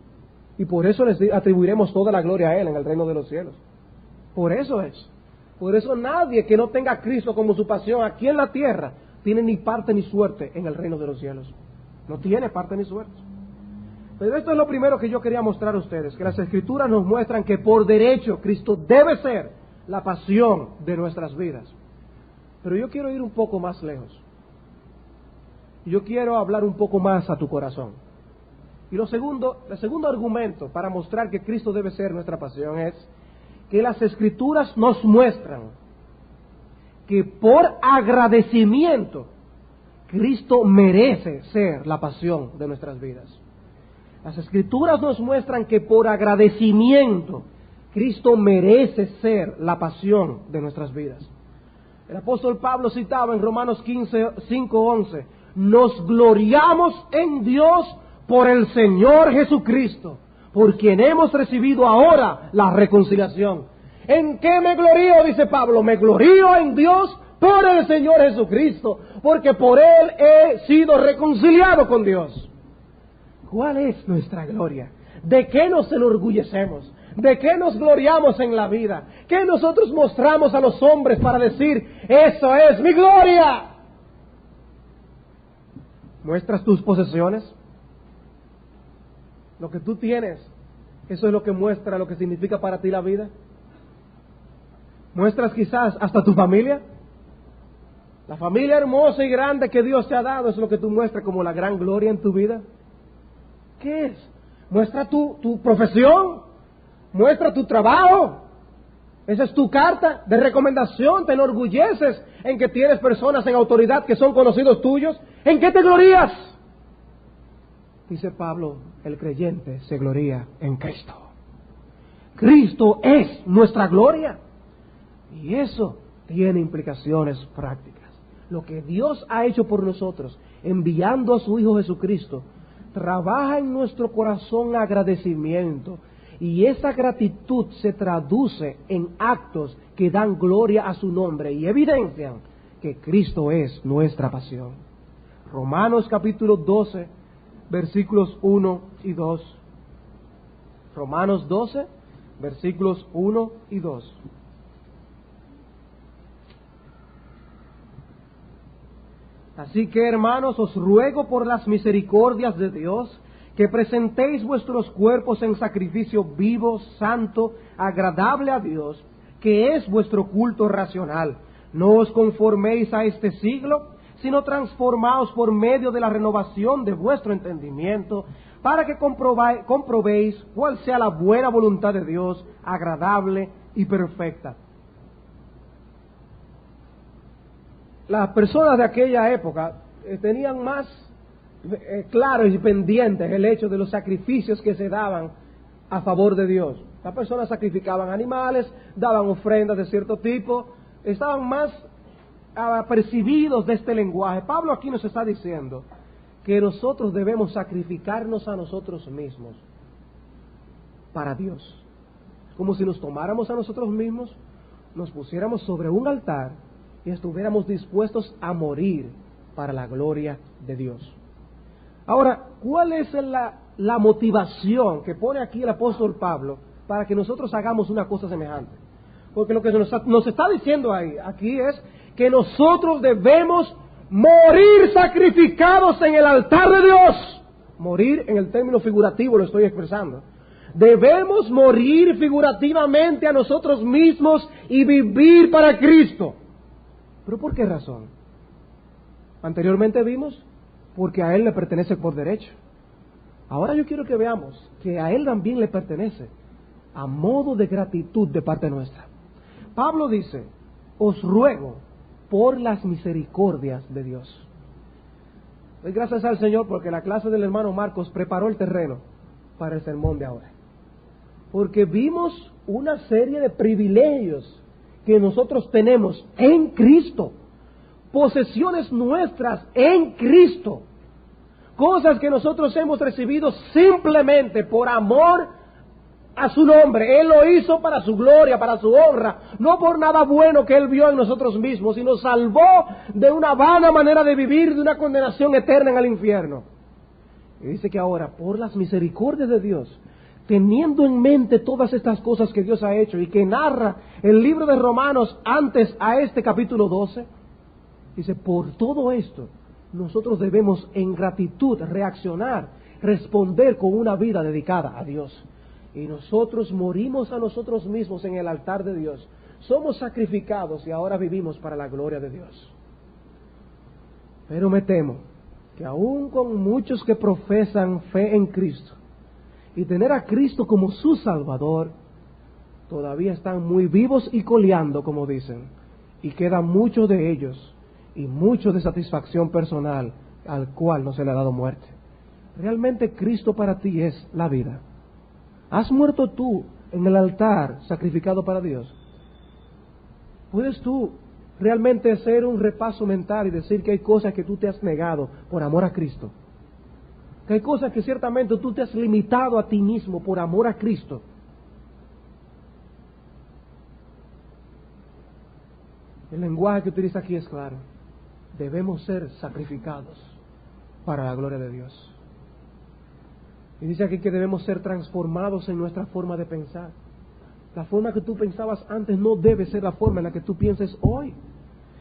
Speaker 1: Y por eso le atribuiremos toda la gloria a Él en el reino de los cielos. Por eso es. Por eso nadie que no tenga a Cristo como su pasión aquí en la tierra tiene ni parte ni suerte en el reino de los cielos. No tiene parte ni suerte. Pero esto es lo primero que yo quería mostrar a ustedes, que las Escrituras nos muestran que por derecho Cristo debe ser la pasión de nuestras vidas. Pero yo quiero ir un poco más lejos. Yo quiero hablar un poco más a tu corazón. Y el segundo argumento para mostrar que Cristo debe ser nuestra pasión es que las Escrituras nos muestran que por agradecimiento Cristo merece ser la pasión de nuestras vidas. Las Escrituras nos muestran que por agradecimiento Cristo merece ser la pasión de nuestras vidas. El apóstol Pablo citaba en Romanos 5:11: nos gloriamos en Dios por el Señor Jesucristo, por quien hemos recibido ahora la reconciliación. ¿En qué me glorío? Dice Pablo. Me glorío en Dios por el Señor Jesucristo, porque por Él he sido reconciliado con Dios. ¿Cuál es nuestra gloria? ¿De qué nos enorgullecemos? ¿De qué nos gloriamos en la vida? ¿Qué nosotros mostramos a los hombres para decir, eso es mi gloria? ¿Muestras tus posesiones? Lo que tú tienes, eso es lo que muestra lo que significa para ti la vida. ¿Muestras quizás hasta tu familia? La familia hermosa y grande que Dios te ha dado es lo que tú muestras como la gran gloria en tu vida. ¿Qué es? ¿Muestra tu profesión? ¿Muestra tu trabajo? Esa es tu carta de recomendación. ¿Te enorgulleces en que tienes personas en autoridad que son conocidos tuyos? ¿En qué te glorías? Dice Pablo, el creyente se gloría en Cristo. Cristo es nuestra gloria. Y eso tiene implicaciones prácticas. Lo que Dios ha hecho por nosotros, enviando a su Hijo Jesucristo, trabaja en nuestro corazón agradecimiento. Y esa gratitud se traduce en actos que dan gloria a su nombre y evidencian que Cristo es nuestra pasión. Romanos capítulo 12, versículos 1 y 2. Romanos 12, versículos 1 y 2. Así que, hermanos, os ruego por las misericordias de Dios, que presentéis vuestros cuerpos en sacrificio vivo, santo, agradable a Dios, que es vuestro culto racional. No os conforméis a este siglo, sino transformaos por medio de la renovación de vuestro entendimiento, para que comprobéis cuál sea la buena voluntad de Dios, agradable y perfecta. Las personas de aquella época tenían más claro y pendientes el hecho de los sacrificios que se daban a favor de Dios. Las personas sacrificaban animales, daban ofrendas de cierto tipo, estaban más apercibidos de este lenguaje. Pablo aquí nos está diciendo que nosotros debemos sacrificarnos a nosotros mismos para Dios, como si nos tomáramos a nosotros mismos, nos pusiéramos sobre un altar y estuviéramos dispuestos a morir para la gloria de Dios. Ahora, ¿cuál es la motivación que pone aquí el apóstol Pablo para que nosotros hagamos una cosa semejante? Porque lo que nos está diciendo aquí es que nosotros debemos morir sacrificados en el altar de Dios. Morir en el término figurativo lo estoy expresando. Debemos morir figurativamente a nosotros mismos y vivir para Cristo. ¿Pero por qué razón? Anteriormente vimos, porque a Él le pertenece por derecho. Ahora yo quiero que veamos que a Él también le pertenece, a modo de gratitud de parte nuestra. Pablo dice, os ruego por las misericordias de Dios. Doy gracias al Señor porque la clase del hermano Marcos preparó el terreno para el sermón de ahora. Porque vimos una serie de privilegios que nosotros tenemos en Cristo, posesiones nuestras en Cristo, cosas que nosotros hemos recibido simplemente por amor a su nombre. Él lo hizo para su gloria, para su honra, no por nada bueno que Él vio en nosotros mismos, y nos salvó de una vana manera de vivir, de una condenación eterna en el infierno. Y dice que ahora, por las misericordias de Dios, teniendo en mente todas estas cosas que Dios ha hecho y que narra el libro de Romanos antes a este capítulo 12, dice, por todo esto, nosotros debemos en gratitud reaccionar, responder con una vida dedicada a Dios. Y nosotros morimos a nosotros mismos en el altar de Dios. Somos sacrificados y ahora vivimos para la gloria de Dios. Pero me temo que aún con muchos que profesan fe en Cristo y tener a Cristo como su Salvador, todavía están muy vivos y coleando, como dicen, y quedan muchos de ellos y mucho de satisfacción personal al cual no se le ha dado muerte. Realmente Cristo para ti es la vida. ¿Has muerto tú en el altar sacrificado para Dios? ¿Puedes tú realmente hacer un repaso mental y decir que hay cosas que tú te has negado por amor a Cristo? Que hay cosas que ciertamente tú te has limitado a ti mismo por amor a Cristo. El lenguaje que utiliza aquí es claro. Debemos ser sacrificados para la gloria de Dios. Y dice aquí que debemos ser transformados en nuestra forma de pensar. La forma que tú pensabas antes no debe ser la forma en la que tú pienses hoy.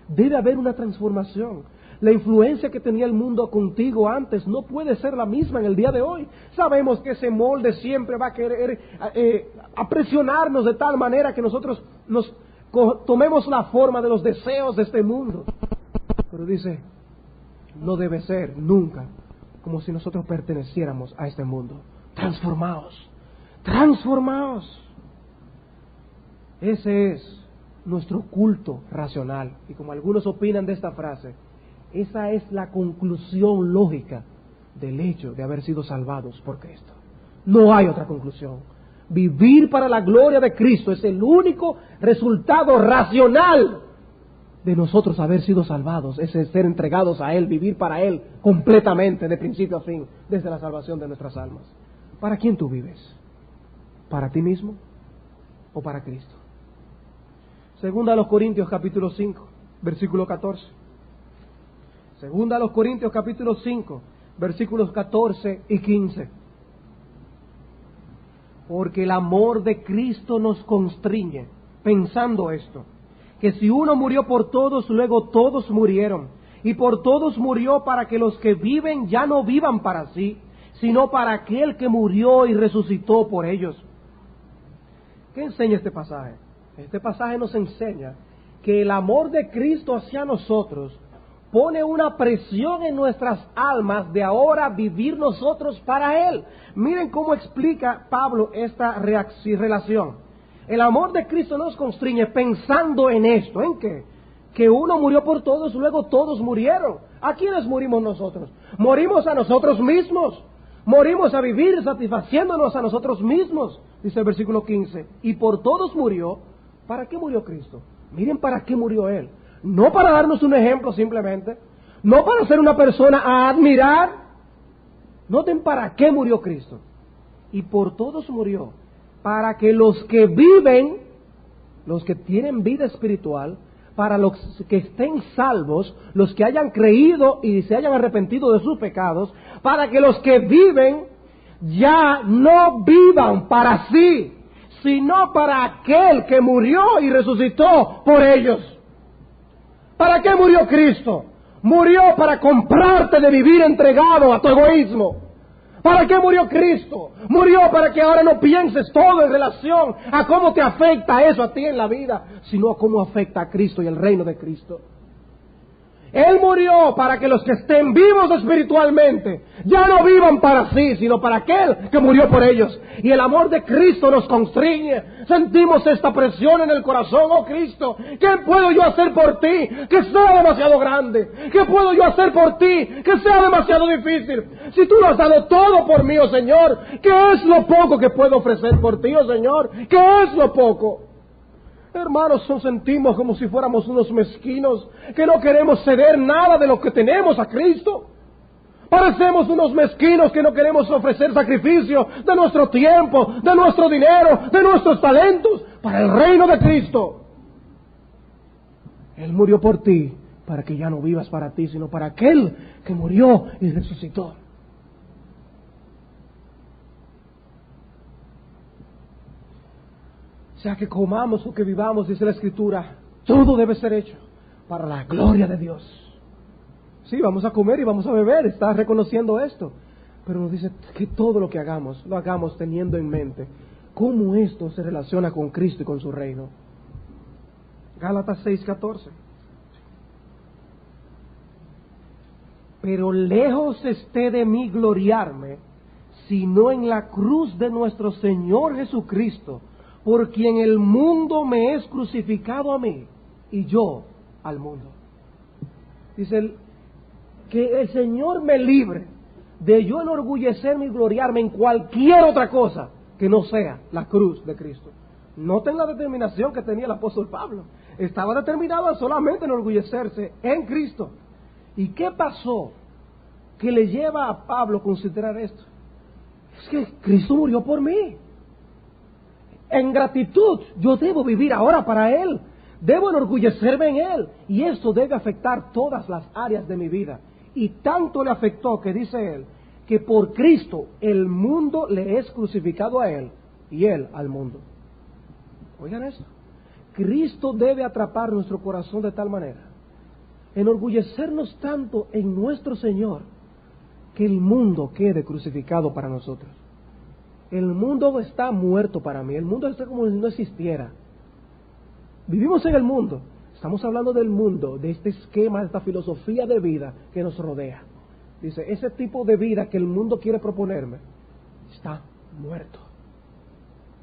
Speaker 1: Debe haber una transformación. La influencia que tenía el mundo contigo antes no puede ser la misma en el día de hoy. Sabemos que ese molde siempre va a querer presionarnos de tal manera que nosotros tomemos la forma de los deseos de este mundo. Pero dice, no debe ser nunca como si nosotros perteneciéramos a este mundo. Transformaos, transformaos. Ese es nuestro culto racional. Y como algunos opinan de esta frase, esa es la conclusión lógica del hecho de haber sido salvados por Cristo. No hay otra conclusión. Vivir para la gloria de Cristo es el único resultado racional de nosotros haber sido salvados, es ser entregados a Él, vivir para Él completamente, de principio a fin, desde la salvación de nuestras almas. ¿Para quién tú vives? ¿Para ti mismo o para Cristo? Segunda a los Corintios capítulo 5, versículo 14. Segunda a los Corintios capítulo 5, versículos 14 y 15. Porque el amor de Cristo nos constriñe, pensando esto, que si uno murió por todos, luego todos murieron. y por todos murió para que los que viven ya no vivan para sí, sino para aquel que murió y resucitó por ellos. ¿Qué enseña este pasaje? Este pasaje nos enseña que el amor de Cristo hacia nosotros pone una presión en nuestras almas de ahora vivir nosotros para Él. Miren cómo explica Pablo esta relación. El amor de Cristo nos constriñe pensando en esto. ¿En qué? Que uno murió por todos, luego todos murieron. ¿A quiénes morimos nosotros? Morimos a nosotros mismos. Morimos a vivir satisfaciéndonos a nosotros mismos. Dice el versículo 15. Y por todos murió. ¿Para qué murió Cristo? Miren para qué murió Él. No para darnos un ejemplo simplemente. No para ser una persona a admirar. Noten para qué murió Cristo. Y por todos murió. Para que los que viven, los que tienen vida espiritual, para los que estén salvos, los que hayan creído y se hayan arrepentido de sus pecados, para que los que viven ya no vivan para sí, sino para aquel que murió y resucitó por ellos. ¿Para qué murió Cristo? Murió para comprarte de vivir entregado a tu egoísmo. ¿Para qué murió Cristo? Murió para que ahora no pienses todo en relación a cómo te afecta eso a ti en la vida, sino a cómo afecta a Cristo y el reino de Cristo. Él murió para que los que estén vivos espiritualmente ya no vivan para sí, sino para aquel que murió por ellos. Y el amor de Cristo nos constriñe. Sentimos esta presión en el corazón. Oh Cristo, ¿qué puedo yo hacer por ti que sea demasiado grande? ¿Qué puedo yo hacer por ti que sea demasiado difícil? Si tú lo has dado todo por mí, oh Señor, ¿qué es lo poco que puedo ofrecer por ti, oh Señor? ¿Qué es lo poco? Hermanos, nos sentimos como si fuéramos unos mezquinos que no queremos ceder nada de lo que tenemos a Cristo. Parecemos unos mezquinos que no queremos ofrecer sacrificio de nuestro tiempo, de nuestro dinero, de nuestros talentos para el reino de Cristo. Él murió por ti para que ya no vivas para ti, sino para aquel que murió y resucitó. Sea que comamos o que vivamos, dice la Escritura, todo debe ser hecho para la gloria de Dios. Sí, vamos a comer y vamos a beber, está reconociendo esto. Pero nos dice que todo lo que hagamos, lo hagamos teniendo en mente cómo esto se relaciona con Cristo y con su reino. Gálatas 6:14. Pero lejos esté de mí gloriarme, sino en la cruz de nuestro Señor Jesucristo, por quien el mundo me es crucificado a mí y yo al mundo. Dice él, que el Señor me libre de yo enorgullecerme y gloriarme en cualquier otra cosa que no sea la cruz de Cristo. Noten la determinación que tenía el apóstol Pablo. Estaba determinado a solamente enorgullecerse en Cristo. ¿Y qué pasó que le lleva a Pablo a considerar esto? Es que Cristo murió por mí. En gratitud, yo debo vivir ahora para Él. Debo enorgullecerme en Él. Y esto debe afectar todas las áreas de mi vida. Y tanto le afectó que dice Él, que por Cristo el mundo le es crucificado a Él y Él al mundo. Oigan esto. Cristo debe atrapar nuestro corazón de tal manera, enorgullecernos tanto en nuestro Señor, que el mundo quede crucificado para nosotros. El mundo está muerto para mí. El mundo está como si no existiera. Vivimos en el mundo. Estamos hablando del mundo, de este esquema, de esta filosofía de vida que nos rodea. Dice, ese tipo de vida que el mundo quiere proponerme está muerto.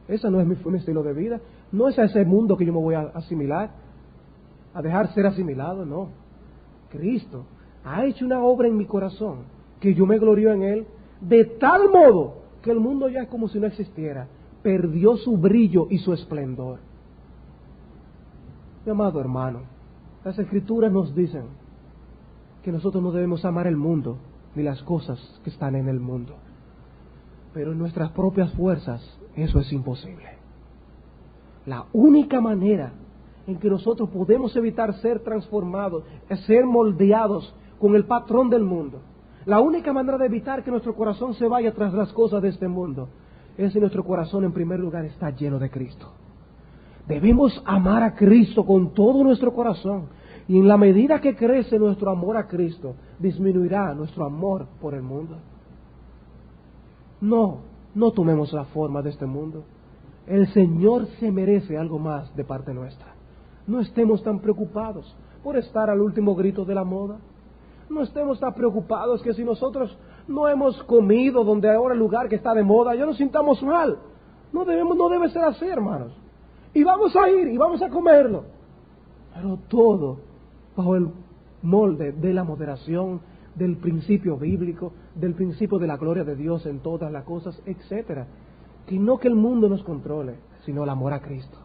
Speaker 1: Ese no es mi estilo de vida. No es a ese mundo que yo me voy a asimilar, a dejar ser asimilado, no. Cristo ha hecho una obra en mi corazón que yo me glorío en Él de tal modo que el mundo ya es como si no existiera. Perdió su brillo y su esplendor. Mi amado hermano, las Escrituras nos dicen que nosotros no debemos amar el mundo ni las cosas que están en el mundo. Pero en nuestras propias fuerzas eso es imposible. La única manera en que nosotros podemos evitar ser transformados, es ser moldeados con el patrón del mundo. La única manera de evitar que nuestro corazón se vaya tras las cosas de este mundo es si nuestro corazón en primer lugar está lleno de Cristo. Debemos amar a Cristo con todo nuestro corazón. Y en la medida que crece nuestro amor a Cristo, disminuirá nuestro amor por el mundo. No tomemos la forma de este mundo. El Señor se merece algo más de parte nuestra. No estemos tan preocupados por estar al último grito de la moda. No estemos tan preocupados que si nosotros no hemos comido donde ahora el lugar que está de moda, ya nos sintamos mal. No debe ser así, hermanos. Y vamos a ir y vamos a comerlo. Pero todo bajo el molde de la moderación, del principio bíblico, del principio de la gloria de Dios en todas las cosas, etcétera. Que no que el mundo nos controle, sino el amor a Cristo.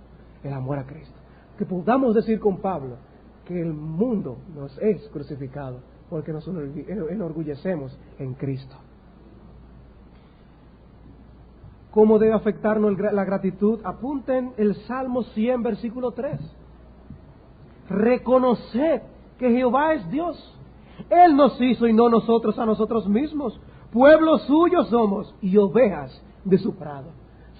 Speaker 1: El amor a Cristo. Que podamos decir con Pablo que el mundo nos es crucificado porque nos enorgullecemos en Cristo. ¿Cómo debe afectarnos la gratitud? Apunten el Salmo 100, versículo 3. Reconoced que Jehová es Dios. Él nos hizo y no nosotros a nosotros mismos. Pueblo suyo somos y ovejas de su prado.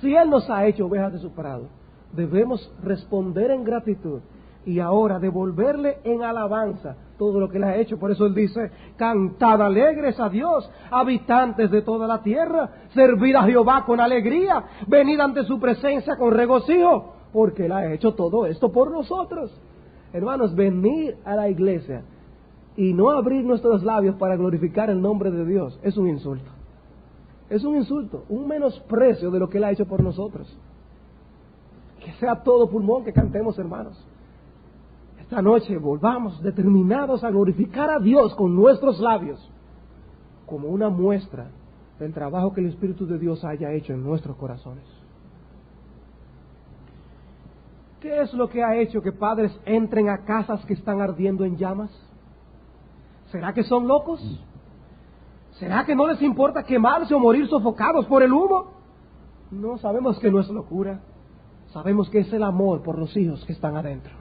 Speaker 1: Si Él nos ha hecho ovejas de su prado, debemos responder en gratitud y ahora devolverle en alabanza todo lo que Él ha hecho. Por eso Él dice, cantad alegres a Dios, habitantes de toda la tierra, servid a Jehová con alegría, venid ante su presencia con regocijo, porque Él ha hecho todo esto por nosotros. Hermanos, venir a la iglesia y no abrir nuestros labios para glorificar el nombre de Dios es un insulto. Es un insulto, un menosprecio de lo que Él ha hecho por nosotros. Que sea todo pulmón que cantemos, hermanos. Esta noche volvamos determinados a glorificar a Dios con nuestros labios, como una muestra del trabajo que el Espíritu de Dios haya hecho en nuestros corazones. ¿Qué es lo que ha hecho que padres entren a casas que están ardiendo en llamas? ¿Será que son locos? ¿Será que no les importa quemarse o morir sofocados por el humo? No, sabemos que no es locura. Sabemos que es el amor por los hijos que están adentro.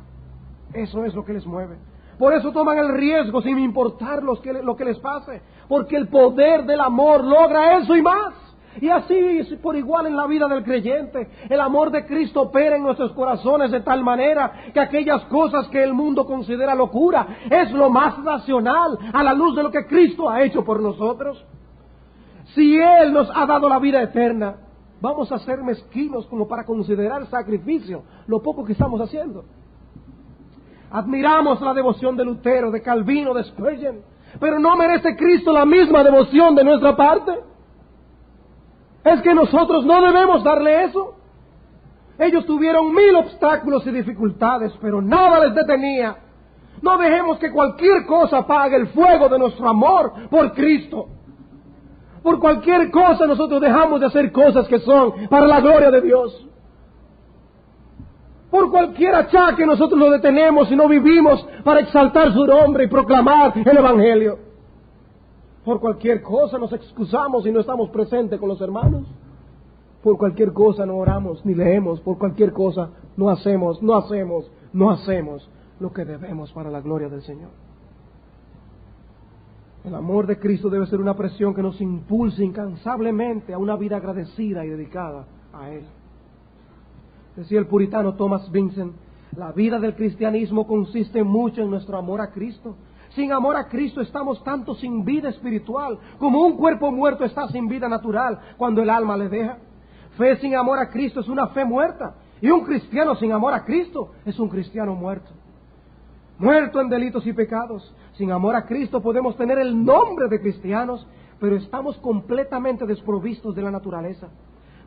Speaker 1: Eso es lo que les mueve. Por eso toman el riesgo sin importar lo que les pase. Porque el poder del amor logra eso y más. Y así por igual en la vida del creyente, el amor de Cristo opera en nuestros corazones de tal manera que aquellas cosas que el mundo considera locura es lo más racional a la luz de lo que Cristo ha hecho por nosotros. Si Él nos ha dado la vida eterna, vamos a ser mezquinos como para considerar sacrificio lo poco que estamos haciendo. Admiramos la devoción de Lutero, de Calvino, de Spurgeon, pero ¿no merece Cristo la misma devoción de nuestra parte? ¿Es que nosotros no debemos darle eso? Ellos tuvieron 1000 obstáculos y dificultades, pero nada les detenía. No dejemos que cualquier cosa apague el fuego de nuestro amor por Cristo. Por cualquier cosa nosotros dejamos de hacer cosas que son para la gloria de Dios. Por cualquier achaque nosotros lo detenemos y no vivimos para exaltar su nombre y proclamar el Evangelio. Por cualquier cosa nos excusamos y no estamos presentes con los hermanos. Por cualquier cosa no oramos ni leemos. Por cualquier cosa no hacemos lo que debemos para la gloria del Señor. El amor de Cristo debe ser una presión que nos impulse incansablemente a una vida agradecida y dedicada a Él. Decía el puritano Thomas Vincent, la vida del cristianismo consiste mucho en nuestro amor a Cristo. Sin amor a Cristo estamos tanto sin vida espiritual como un cuerpo muerto está sin vida natural cuando el alma le deja. Fe sin amor a Cristo es una fe muerta, y un cristiano sin amor a Cristo es un cristiano muerto. Muerto en delitos y pecados. Sin amor a Cristo podemos tener el nombre de cristianos, pero estamos completamente desprovistos de la naturaleza.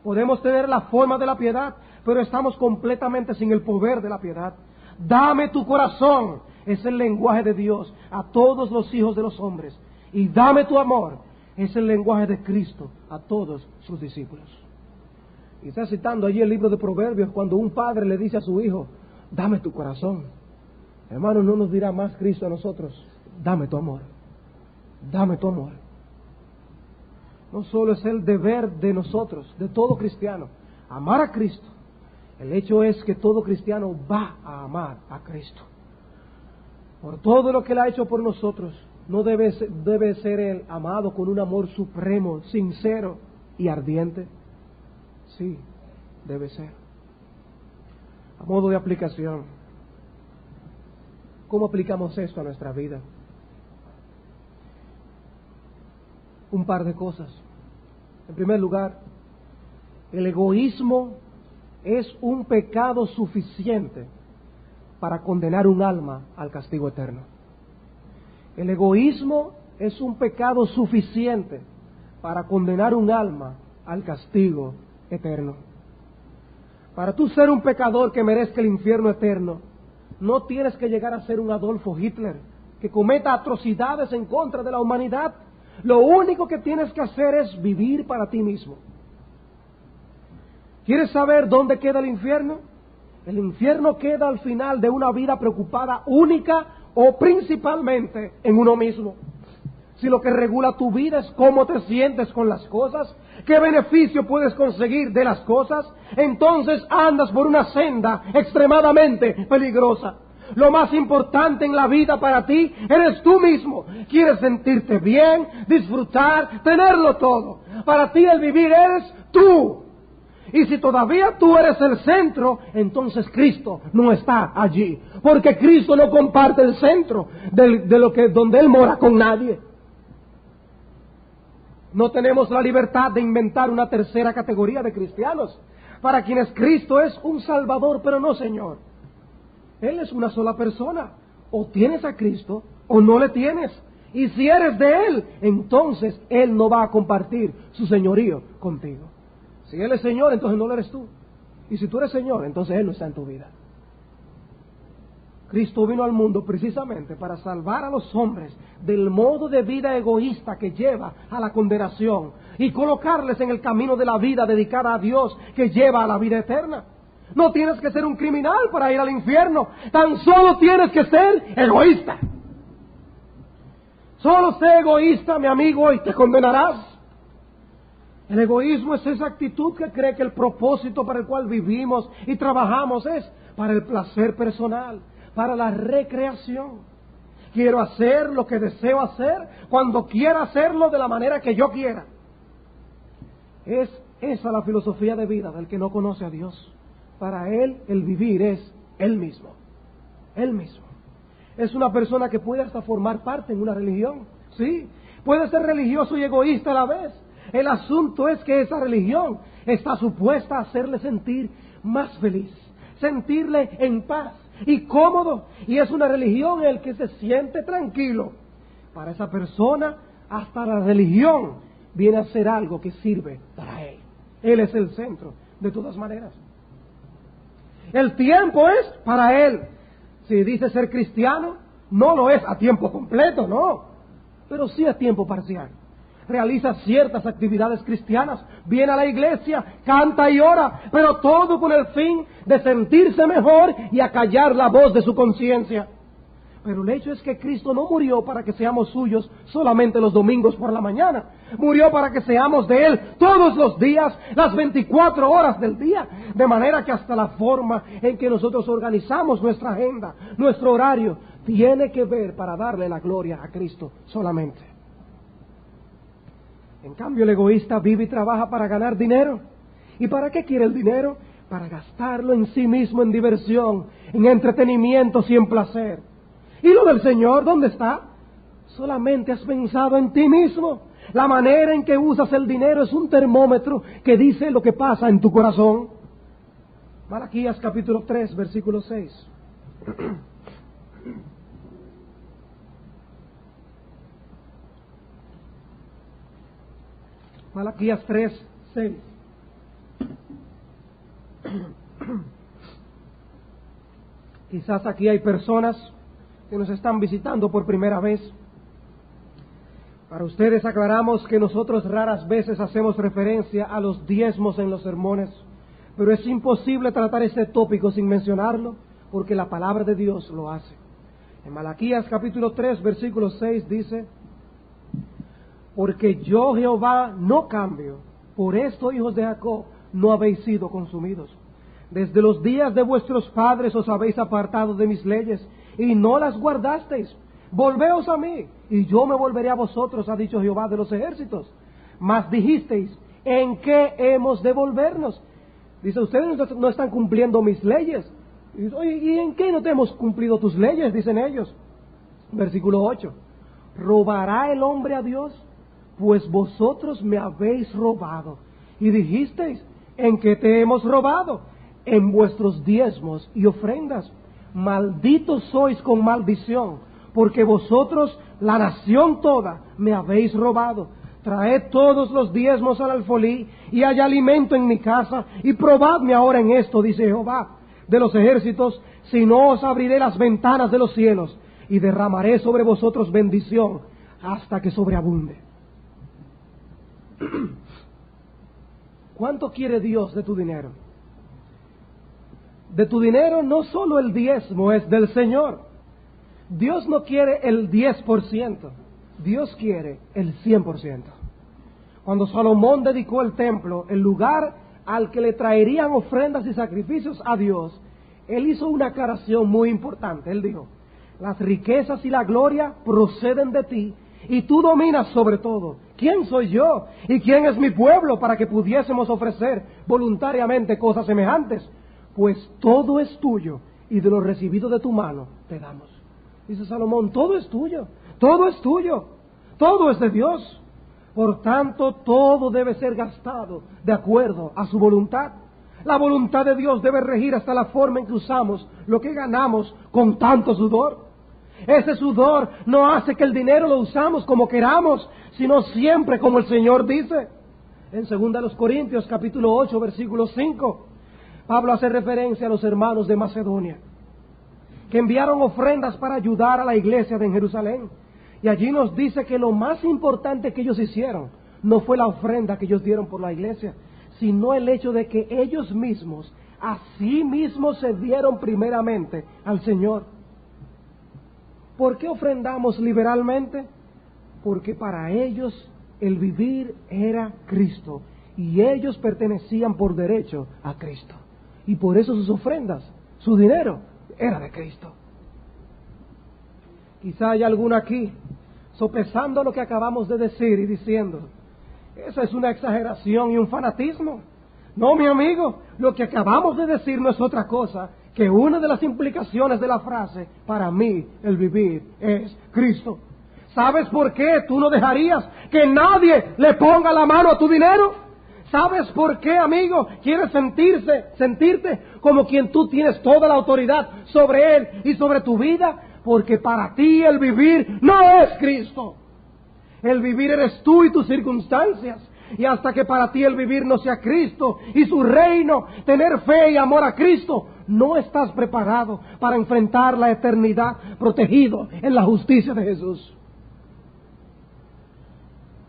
Speaker 1: Podemos tener la forma de la piedad, pero estamos completamente sin el poder de la piedad. Dame tu corazón, es el lenguaje de Dios a todos los hijos de los hombres. Y dame tu amor, es el lenguaje de Cristo a todos sus discípulos. Y está citando allí el libro de Proverbios cuando un padre le dice a su hijo, dame tu corazón. Hermano, no nos dirá más Cristo a nosotros, dame tu amor, dame tu amor. No solo es el deber de nosotros, de todo cristiano, amar a Cristo. El hecho es que todo cristiano va a amar a Cristo. Por todo lo que Él ha hecho por nosotros, no debe ser Él amado con un amor supremo, sincero y ardiente. Sí, debe ser. A modo de aplicación, ¿Cómo aplicamos esto a nuestra vida? Un par de cosas. En primer lugar, el egoísmo es un pecado suficiente para condenar un alma al castigo eterno. El egoísmo es un pecado suficiente para condenar un alma al castigo eterno. Para tú ser un pecador que merezca el infierno eterno, no tienes que llegar a ser un Adolfo Hitler que cometa atrocidades en contra de la humanidad. Lo único que tienes que hacer es vivir para ti mismo. ¿Quieres saber dónde queda el infierno? El infierno queda al final de una vida preocupada única o principalmente en uno mismo. Si lo que regula tu vida es cómo te sientes con las cosas, qué beneficio puedes conseguir de las cosas, entonces andas por una senda extremadamente peligrosa. Lo más importante en la vida para ti eres tú mismo. Quieres sentirte bien, disfrutar, tenerlo todo. Para ti el vivir eres tú. Y si todavía tú eres el centro, entonces Cristo no está allí. Porque Cristo no comparte el centro donde Él mora con nadie. No tenemos la libertad de inventar una tercera categoría de cristianos, para quienes Cristo es un Salvador, pero no Señor. Él es una sola persona. O tienes a Cristo o no le tienes. Y si eres de Él, entonces Él no va a compartir su señorío contigo. Si Él es Señor, entonces no lo eres tú. Y si tú eres Señor, entonces Él no está en tu vida. Cristo vino al mundo precisamente para salvar a los hombres del modo de vida egoísta que lleva a la condenación y colocarles en el camino de la vida dedicada a Dios que lleva a la vida eterna. No tienes que ser un criminal para ir al infierno, tan solo tienes que ser egoísta. Solo sé egoísta, mi amigo, y te condenarás. El egoísmo es esa actitud que cree que el propósito para el cual vivimos y trabajamos es para el placer personal, para la recreación. Quiero hacer lo que deseo hacer, cuando quiera hacerlo de la manera que yo quiera. Es esa la filosofía de vida del que no conoce a Dios. Para él el vivir es él mismo. Él mismo. Es una persona que puede hasta formar parte en una religión. Sí, puede ser religioso y egoísta a la vez. El asunto es que esa religión está supuesta a hacerle sentir más feliz, sentirle en paz y cómodo, y es una religión en la que se siente tranquilo. Para esa persona, hasta la religión viene a ser algo que sirve para él. Él es el centro, de todas maneras. El tiempo es para él. Si dice ser cristiano, no lo es a tiempo completo, no, pero sí a tiempo parcial. Realiza ciertas actividades cristianas, viene a la iglesia, canta y ora, pero todo con el fin de sentirse mejor y acallar la voz de su conciencia. Pero el hecho es que Cristo no murió para que seamos suyos solamente los domingos por la mañana. Murió para que seamos de Él todos los días, las 24 horas del día. De manera que hasta la forma en que nosotros organizamos nuestra agenda, nuestro horario, tiene que ver para darle la gloria a Cristo solamente. En cambio, el egoísta vive y trabaja para ganar dinero. ¿Y para qué quiere el dinero? Para gastarlo en sí mismo, en diversión, en entretenimientos y en placer. ¿Y lo del Señor dónde está? Solamente has pensado en ti mismo. La manera en que usas el dinero es un termómetro que dice lo que pasa en tu corazón. Malaquías capítulo 3, versículo 6. Malaquías 3, 6. Quizás aquí hay personas que nos están visitando por primera vez. Para ustedes aclaramos que nosotros raras veces hacemos referencia a los diezmos en los sermones, pero es imposible tratar este tópico sin mencionarlo, porque la palabra de Dios lo hace. En Malaquías capítulo 3, versículo 6 dice: porque yo Jehová no cambio, por esto, hijos de Jacob, no habéis sido consumidos. Desde los días de vuestros padres os habéis apartado de mis leyes, y no las guardasteis. Volveos a mí, y yo me volveré a vosotros, ha dicho Jehová de los ejércitos. Mas dijisteis: ¿en qué hemos de volvernos? Dice, ustedes no están cumpliendo mis leyes. Y dice, oye, ¿y en qué no te hemos cumplido tus leyes? Dicen ellos. Versículo 8. ¿Robará el hombre a Dios? Pues vosotros me habéis robado. Y dijisteis, ¿en qué te hemos robado? En vuestros diezmos y ofrendas. Malditos sois con maldición, porque vosotros, la nación toda, me habéis robado. Traed todos los diezmos al alfolí, y haya alimento en mi casa, y probadme ahora en esto, dice Jehová de los ejércitos, si no os abriré las ventanas de los cielos, y derramaré sobre vosotros bendición, hasta que sobreabunde. ¿Cuánto quiere Dios de tu dinero? De tu dinero no solo el diezmo es del Señor. Dios no quiere el 10%, Dios quiere el 100%. Cuando Salomón dedicó el templo, el lugar al que le traerían ofrendas y sacrificios a Dios, él hizo una aclaración muy importante. Él dijo, las riquezas y la gloria proceden de ti, y tú dominas sobre todo. ¿Quién soy yo? ¿Y quién es mi pueblo para que pudiésemos ofrecer voluntariamente cosas semejantes? Pues todo es tuyo, y de lo recibido de tu mano te damos. Dice Salomón, todo es tuyo, todo es tuyo, todo es de Dios. Por tanto, todo debe ser gastado de acuerdo a su voluntad. La voluntad de Dios debe regir hasta la forma en que usamos lo que ganamos con tanto sudor. Ese sudor no hace que el dinero lo usamos como queramos, sino siempre como el Señor dice. En 2 Corintios capítulo 8, versículo 5, Pablo hace referencia a los hermanos de Macedonia, que enviaron ofrendas para ayudar a la iglesia de Jerusalén. Y allí nos dice que lo más importante que ellos hicieron no fue la ofrenda que ellos dieron por la iglesia, sino el hecho de que ellos mismos, a sí mismos se dieron primeramente al Señor. ¿Por qué ofrendamos liberalmente? Porque para ellos el vivir era Cristo, y ellos pertenecían por derecho a Cristo. Y por eso sus ofrendas, su dinero, era de Cristo. Quizá haya alguno aquí sopesando lo que acabamos de decir y diciendo, esa es una exageración y un fanatismo. No, mi amigo, lo que acabamos de decir no es otra cosa que una de las implicaciones de la frase, para mí el vivir es Cristo. ¿Sabes por qué tú no dejarías que nadie le ponga la mano a tu dinero? ¿Sabes por qué, amigo, quieres sentirte como quien tú tienes toda la autoridad sobre él y sobre tu vida? Porque para ti el vivir no es Cristo. El vivir eres tú y tus circunstancias. Y hasta que para ti el vivir no sea Cristo y su reino, tener fe y amor a Cristo, no estás preparado para enfrentar la eternidad protegido en la justicia de Jesús.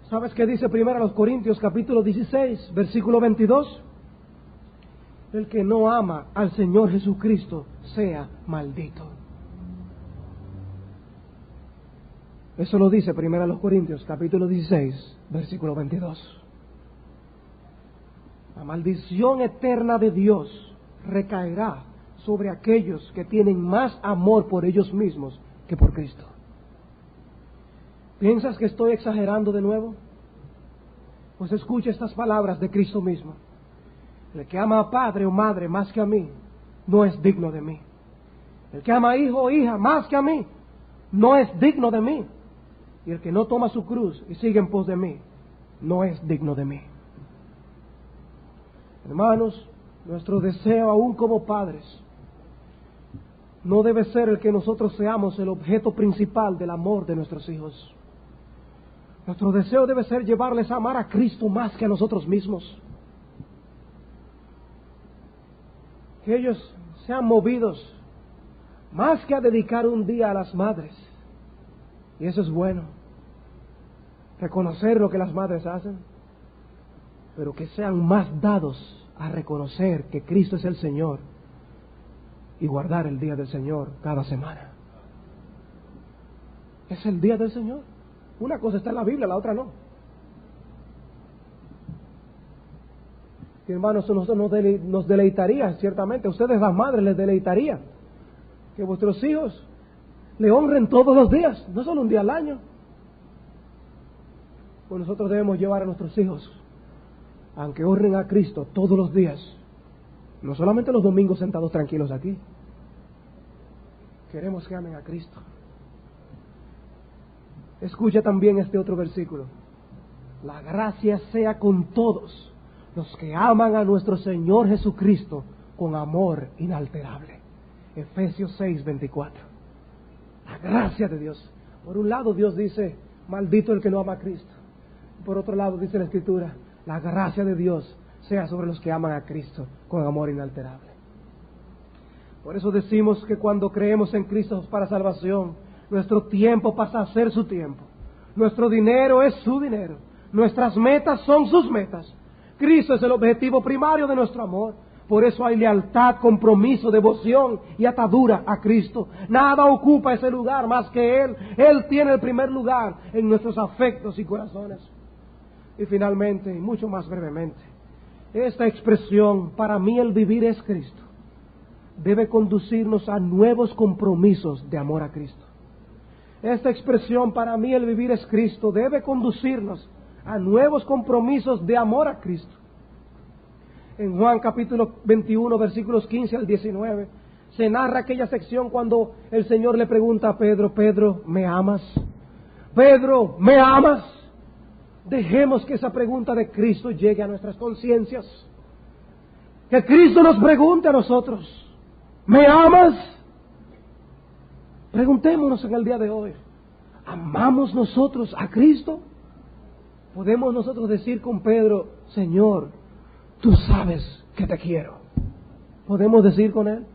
Speaker 1: ¿Sabes qué dice 1 Corintios capítulo 16, versículo 22? El que no ama al Señor Jesucristo sea maldito. Eso lo dice 1 Corintios capítulo 16, versículo 22. La maldición eterna de Dios recaerá sobre aquellos que tienen más amor por ellos mismos que por Cristo. ¿Piensas que estoy exagerando de nuevo? Pues escucha estas palabras de Cristo mismo. El que ama a padre o madre más que a mí, no es digno de mí. El que ama a hijo o hija más que a mí, no es digno de mí. Y el que no toma su cruz y sigue en pos de mí, no es digno de mí. Hermanos, nuestro deseo aún como padres no debe ser el que nosotros seamos el objeto principal del amor de nuestros hijos. Nuestro deseo debe ser llevarles a amar a Cristo más que a nosotros mismos. Que ellos sean movidos más que a dedicar un día a las madres. Y eso es bueno, reconocer lo que las madres hacen, pero que sean más dados a reconocer que Cristo es el Señor y guardar el día del Señor cada semana. Es el día del Señor. Una cosa está en la Biblia, la otra no. Y hermanos, eso nos deleitaría, ciertamente, a ustedes las madres les deleitaría que vuestros hijos le honren todos los días, no solo un día al año. Pues nosotros debemos llevar a nuestros hijos a que honren a Cristo todos los días, no solamente los domingos sentados tranquilos aquí, Queremos que amen a Cristo. Escucha también este otro versículo. La gracia sea con todos los que aman a nuestro Señor Jesucristo con amor inalterable. Efesios 6:24. La gracia de Dios. Por un lado Dios dice, maldito el que no ama a Cristo. Por otro lado dice la Escritura, la gracia de Dios sea sobre los que aman a Cristo con amor inalterable. Por eso decimos que cuando creemos en Cristo para salvación, nuestro tiempo pasa a ser su tiempo. Nuestro dinero es su dinero. Nuestras metas son sus metas. Cristo es el objetivo primario de nuestro amor. Por eso hay lealtad, compromiso, devoción y atadura a Cristo. Nada ocupa ese lugar más que Él. Él tiene el primer lugar en nuestros afectos y corazones. Y finalmente, y mucho más brevemente, esta expresión, para mí el vivir es Cristo, debe conducirnos a nuevos compromisos de amor a Cristo. Esta expresión, para mí el vivir es Cristo, debe conducirnos a nuevos compromisos de amor a Cristo. En Juan capítulo 21, versículos 15 al 19, se narra aquella sección cuando el Señor le pregunta a Pedro, Pedro, ¿me amas? Pedro, ¿me amas? Dejemos que esa pregunta de Cristo llegue a nuestras conciencias. Que Cristo nos pregunte a nosotros, ¿me amas? Preguntémonos en el día de hoy, ¿amamos nosotros a Cristo? Podemos nosotros decir con Pedro, Señor, tú sabes que te quiero. ¿Podemos decir con él?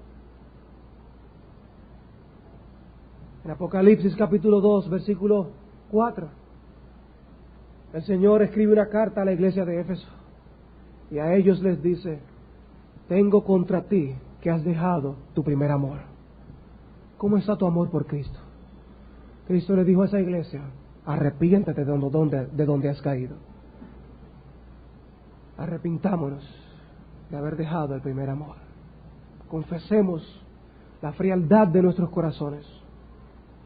Speaker 1: En Apocalipsis capítulo 2, versículo 4, el Señor escribe una carta a la iglesia de Éfeso y a ellos les dice, tengo contra ti que has dejado tu primer amor. ¿Cómo está tu amor por Cristo? Cristo le dijo a esa iglesia, arrepiéntete de donde has caído. Arrepintámonos de haber dejado el primer amor. Confesemos la frialdad de nuestros corazones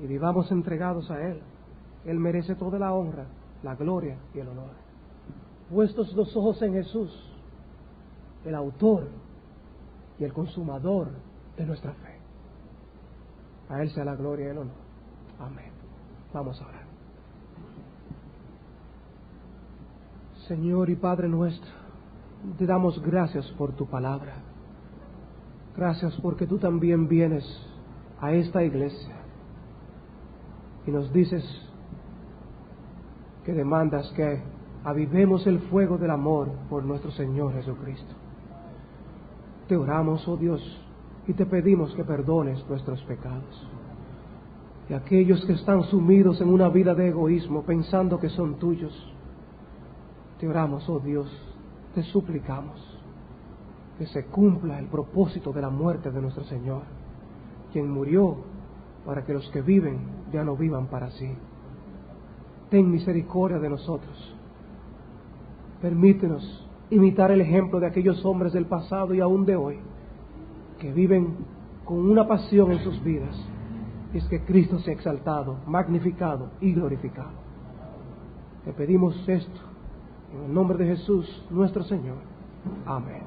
Speaker 1: y vivamos entregados a Él. Él merece toda la honra, la gloria y el honor. Puestos los ojos en Jesús, el autor y el consumador de nuestra fe. A Él sea la gloria y el honor. Amén. Vamos a orar. Señor y Padre nuestro, te damos gracias por tu palabra. Gracias porque tú también vienes a esta iglesia y nos dices que demandas que avivemos el fuego del amor por nuestro Señor Jesucristo. Te oramos, oh Dios, y te pedimos que perdones nuestros pecados. Y aquellos que están sumidos en una vida de egoísmo, pensando que son tuyos, te oramos, oh Dios, te suplicamos que se cumpla el propósito de la muerte de nuestro Señor, quien murió para que los que viven ya no vivan para sí. Ten misericordia de nosotros. Permítenos imitar el ejemplo de aquellos hombres del pasado y aún de hoy, que viven con una pasión en sus vidas, y es que Cristo sea exaltado, magnificado y glorificado. Te pedimos esto en el nombre de Jesús, nuestro Señor. Amén.